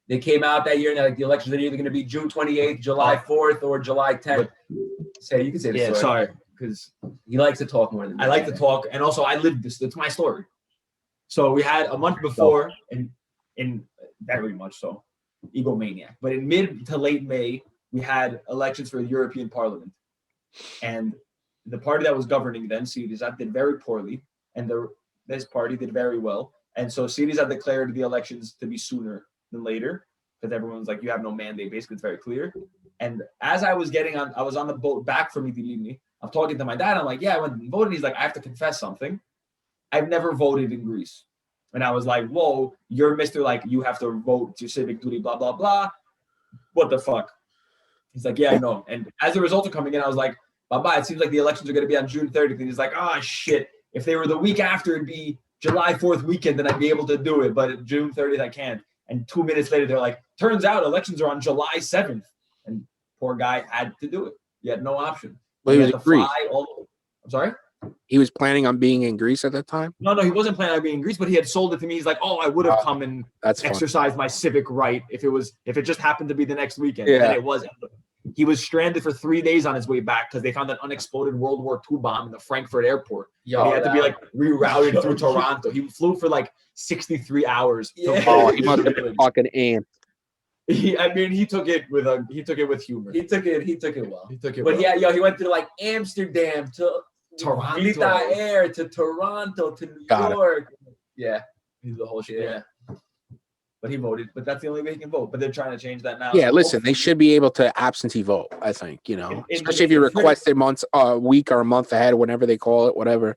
they came out that year and they're like, the elections are either going to be June 28th, July 4th, or July 10th. You can say this. Yeah, sorry, because he likes to talk more than me. I like to talk, and also I lived this. It's my story. So we had a month before, and in very much so, egomaniac. But in mid to late May, we had elections for the European Parliament. And the party that was governing then, Syriza, did very poorly. And this party did very well. And so Syriza declared the elections to be sooner than later. Because everyone's like, you have no mandate. Basically, it's very clear. And as I was I was on the boat back from Mytilene. I'm talking to my dad. I'm like, yeah, I went and voted. He's like, I have to confess something. I've never voted in Greece. And I was like, whoa, you're Mr. Like, you have to vote to civic duty, blah, blah, blah. What the fuck? He's like, yeah, I know. And as the results are coming in, I was like, bye-bye. It seems like the elections are going to be on June 30th. And he's like, oh, shit. If they were the week after, it'd be July 4th weekend, then I'd be able to do it. But June 30th, I can't. And 2 minutes later, they're like, turns out elections are on July 7th. And poor guy had to do it. He had no option. Well, he was in Greece. I'm sorry? He was planning on being in Greece at that time? No, he wasn't planning on being in Greece, but he had sold it to me. He's like, oh, I would have come and exercised my civic right if it just happened to be the next weekend. Yeah. And it wasn't. He was stranded for 3 days on his way back because they found an unexploded World War II bomb in the Frankfurt airport. He had to be like rerouted through Toronto. He flew for like 63 hours. Oh, he must have been fucking amped. He took it with humor. He took it well. He took it. But well. he went to like Amsterdam, to Toronto. Glita Air, to Toronto, to New Got it. York. Yeah. He's the whole shit. Yeah. But he voted. But that's the only way he can vote. But they're trying to change that now. Yeah, So listen, they should be able to absentee vote. I think especially if you in- request it months, a week or a month ahead, whenever they call it, whatever.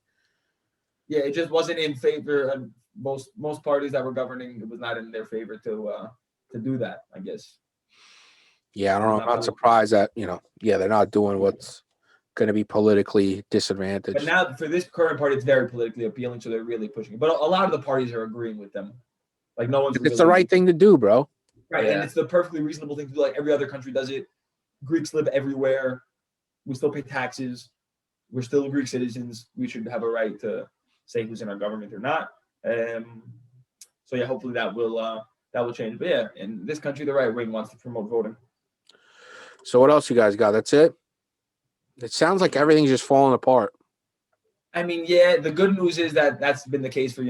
Yeah, it just wasn't in favor. And most parties that were governing, it was not in their favor to do that. I guess. Yeah, I don't know. I'm not surprised that they're not doing what's going to be politically disadvantaged. But now for this current party, it's very politically appealing, so they're really pushing it. But a lot of the parties are agreeing with them. Like no one's. It's the right thing to do, bro. Right, Yeah. and it's the perfectly reasonable thing to do. Like every other country does it. Greeks live everywhere. We still pay taxes. We're still Greek citizens. We should have a right to say who's in our government or not. So yeah, hopefully that will change. But yeah, in this country, the right wing wants to promote voting. So what else you guys got? That's it? It sounds like everything's just falling apart. I mean, yeah, the good news is that that's been the case for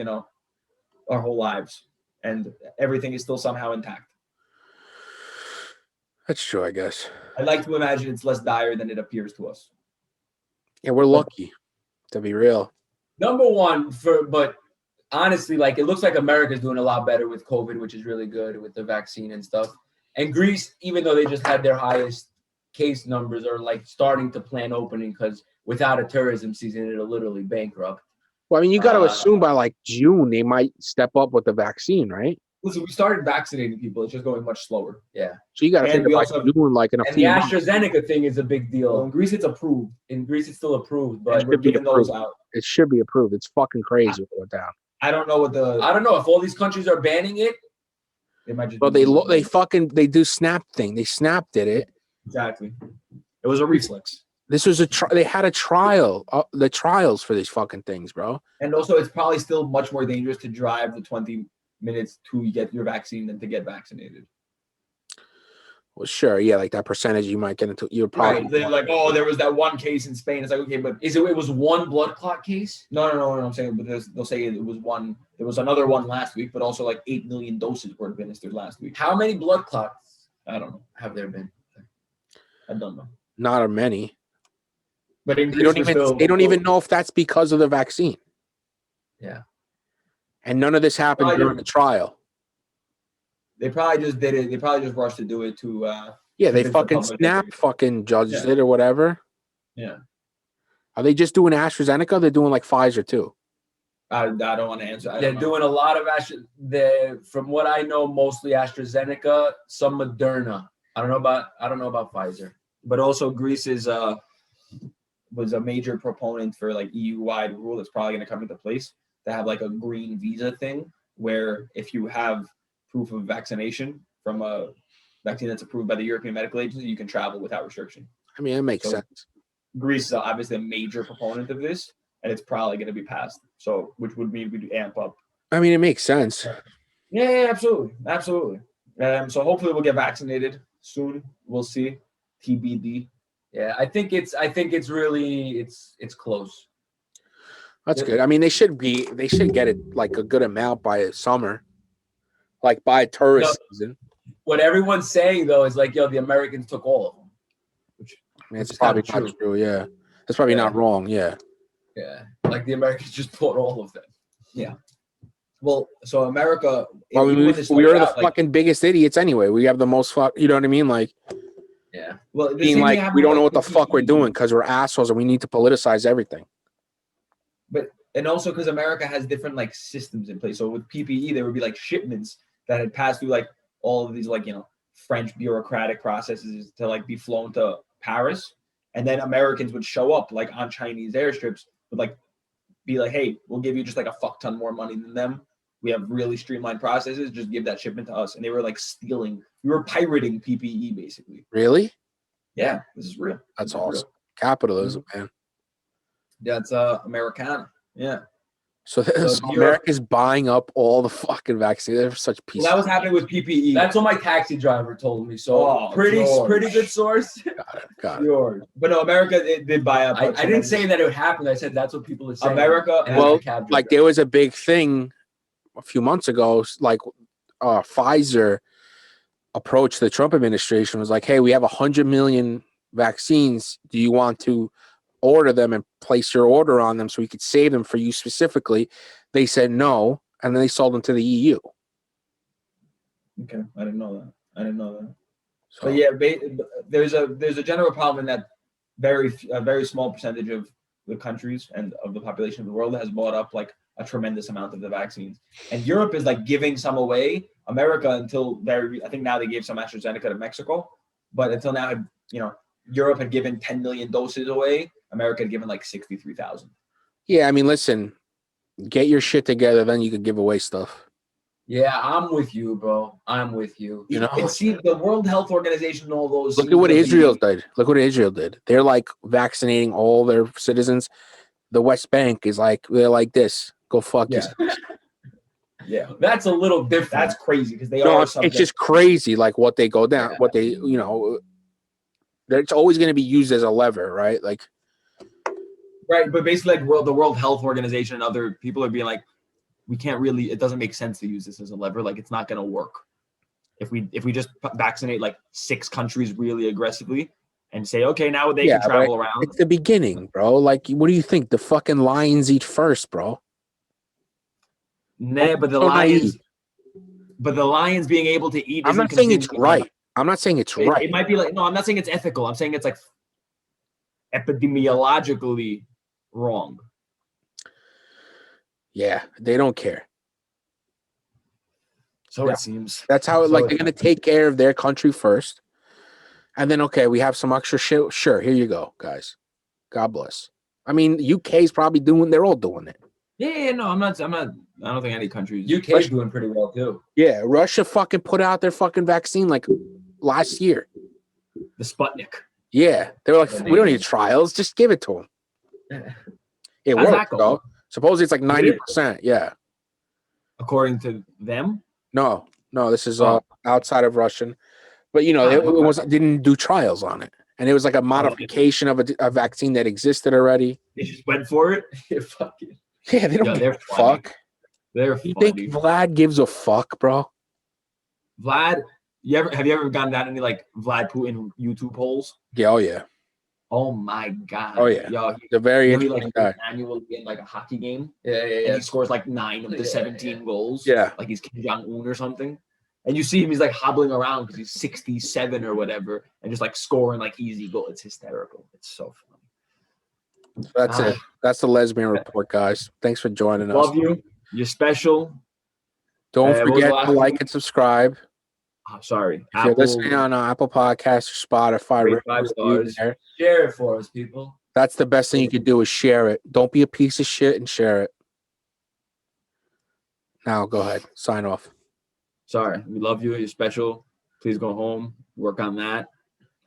our whole lives, and everything is still somehow intact. That's true, I guess. I like to imagine it's less dire than it appears to us. Yeah, we're lucky, to be real. Number one, but honestly, like it looks like America's doing a lot better with COVID, which is really good with the vaccine and stuff. And Greece, even though they just had their highest case numbers, are like starting to plan opening because without a tourism season, it'll literally bankrupt. Well, I mean, you got to assume by like June they might step up with the vaccine, right? Listen, we started vaccinating people. It's just going much slower. Yeah. So you got to And think we about also have- June, like in a And few the months. AstraZeneca thing is a big Well, deal. in Greece, it's approved. In Greece, it's still approved, And but we're should be giving those approved. out. It should be approved. It's fucking crazy what went down. I don't know what I don't know if all these countries are banning it. they might just. Well, be- they do snap thing. They snapped it. Exactly. It was a reflex. This was they had a trial, the trials for these fucking things, bro. And also, it's probably still much more dangerous to drive the 20 minutes to get your vaccine than to get vaccinated. Well, sure, yeah, like that percentage you might get into. You're probably Right. They're like, oh, there was that one case in Spain. It's like, okay, but It was one blood clot case? no. I'm saying, but they'll say it was one. There was another one last week, but also like 8 million doses were administered last week. How many blood clots I don't know. have there been? I don't know. not many. But in They don't Greece, even know if that's because of the vaccine. Yeah. And none of this happened Well, during the trial. They probably just did it. They probably just rushed to do it to. Yeah, they It's a fucking public snap interview. fucking judges Yeah. it or whatever. Yeah. Are they just doing AstraZeneca? They're doing like Pfizer too. I don't want to answer. They're doing a lot of from what I know, mostly AstraZeneca, some Moderna. I don't know about Pfizer. But also Greece was a major proponent for like EU-wide rule that's probably going to come into place to have like a green visa thing where if you have proof of vaccination from a vaccine that's approved by the European Medical Agency, you can travel without restriction. I mean, it makes So- sense. Greece is obviously a major proponent of this, and it's probably going to be passed. So, which would mean we'd amp up. I mean, it makes sense. Yeah, absolutely. So hopefully we'll get vaccinated soon. We'll see. TBD. Yeah, I think it's really it's close. That's good. I mean, they should get it like a good amount by summer, like by tourist season. What everyone's saying though is like, yo, the Americans took all of them. I mean, it's is probably kinda not true. Yeah, that's probably not wrong. Yeah. Yeah, like the Americans just bought all of them. Well, so America. Well, when we this are started the out, like, fucking biggest idiots anyway. We have the most fuck. You know what I mean? Like Yeah, well, the being same thing like happened we don't with, know what the like, fuck we're PPE. doing because we're assholes and we need to politicize everything. And also because America has different like systems in place. So with PPE, there would be like shipments that had passed through like all of these like French bureaucratic processes to like be flown to Paris, and then Americans would show up like on Chinese airstrips would like be like, hey, we'll give you just like a fuck ton more money than them. We have really streamlined processes. Just give that shipment to us. And they were like stealing. We were pirating PPE basically. Really? Yeah, this is real. That's This is real. awesome. Capitalism, man. Yeah, it's Americana. Yeah. So Europe- America's buying up all the fucking vaccines. They're such pieces. Well, that was happening with PPE. that's what my taxi driver told me. So Oh, pretty George. good source. Got it. yours. But no, America it did buy up. I didn't say that it would happen. I said that's what people are saying. America. And Well, as a cab Like driver. there was a big thing a few months ago, like Pfizer approached the Trump administration was like, hey, we have 100 million vaccines. Do you want to order them and place your order on them so we could save them for you specifically? They said no, and then they sold them to the EU. Okay, I didn't know that. So, But yeah, there's a general problem in that a very small percentage of the countries and of the population of the world has bought up like a tremendous amount of the vaccines. And Europe is like giving some away. America, I think now they gave some AstraZeneca to Mexico, but until now, Europe had given 10 million doses away. America had given like 63,000. yeah, I mean, listen, get your shit together, then you could give away stuff. Yeah, I'm with you, bro. I'm with you. You know, And see, the World Health Organization and all those. look at what Israel did. Look what Israel did. They're like vaccinating all their citizens. The West Bank is like, they're like this. Go fuck yourself. Yeah, That's a little different. that's crazy because they No, are. it's just crazy. Like what they go down, Yeah. what they, it's always going to be used as a lever, right? Like, right, but basically, like the World Health Organization and other people are being like, we can't really. It doesn't make sense to use this as a lever. Like, it's not going to work. If we just vaccinate like 6 countries really aggressively and say, okay, now they can travel around. It's the beginning, bro. Like, what do you think? The fucking lions eat first, bro. Nah, but the lions being able to eat. I'm not saying it's right. I'm not saying it's right. It might be like, no, I'm not saying it's ethical. I'm saying it's like epidemiologically wrong. Yeah, they don't care. So Yeah. it seems. That's how they're going to take care of their country first. And then, okay, we have some extra shit. Sure, here you go, guys. God bless. I mean, UK's probably they're all doing it. Yeah, no, I'm not. I don't think any countries. UK's doing pretty well too. Yeah, Russia fucking put out their fucking vaccine like last year. The Sputnik. Yeah, they were like, we don't need trials, just give it to them. It How's that worked, going? though. Supposedly it's like 90%. Yeah. According to them. No, this is outside of Russian. But it didn't do trials on it, and it was like a modification of a vaccine that existed already. They just went for it. Fucking. Yeah, they don't give a fuck. They're You funny. think Vlad gives a fuck, bro? Vlad, have you ever gone down any like Vlad Putin YouTube polls? Yeah, oh yeah. Oh my god. Oh yeah. Yo, He's a very he interesting guy. annually in like a hockey game. Yeah. And he scores like 9 of the 17 goals. Yeah. Like he's Kim Jong-un or something. And you see him, he's like hobbling around because he's 67 or whatever, and just like scoring like easy goal. It's hysterical. It's so funny. That's it. That's the lesbian report, guys. Thanks for joining us. Love you. You're special. Don't what was forget the last to like one? and subscribe. Sorry. If you're listening on Apple Podcasts or Spotify, Rate rate 5 stars. there. Share it for us, people. That's the best thing you could do is share it. Don't be a piece of shit and share it. Now go ahead. Sign off. Sorry. We love you. You're special. Please go home. Work on that.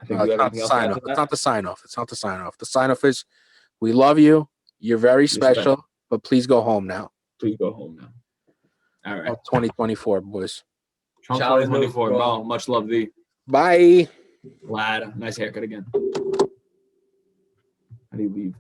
I think No, we it's have not anything the else sign after off. that? It's not the sign off. It's not the sign off. The sign off is we love you. You're very special, but please go home now. Please go home now. All right. 2024, boys. Trump Ciao, 2024. bro. Bo, much love thee. Bye. Glad. Nice haircut again. How do you leave?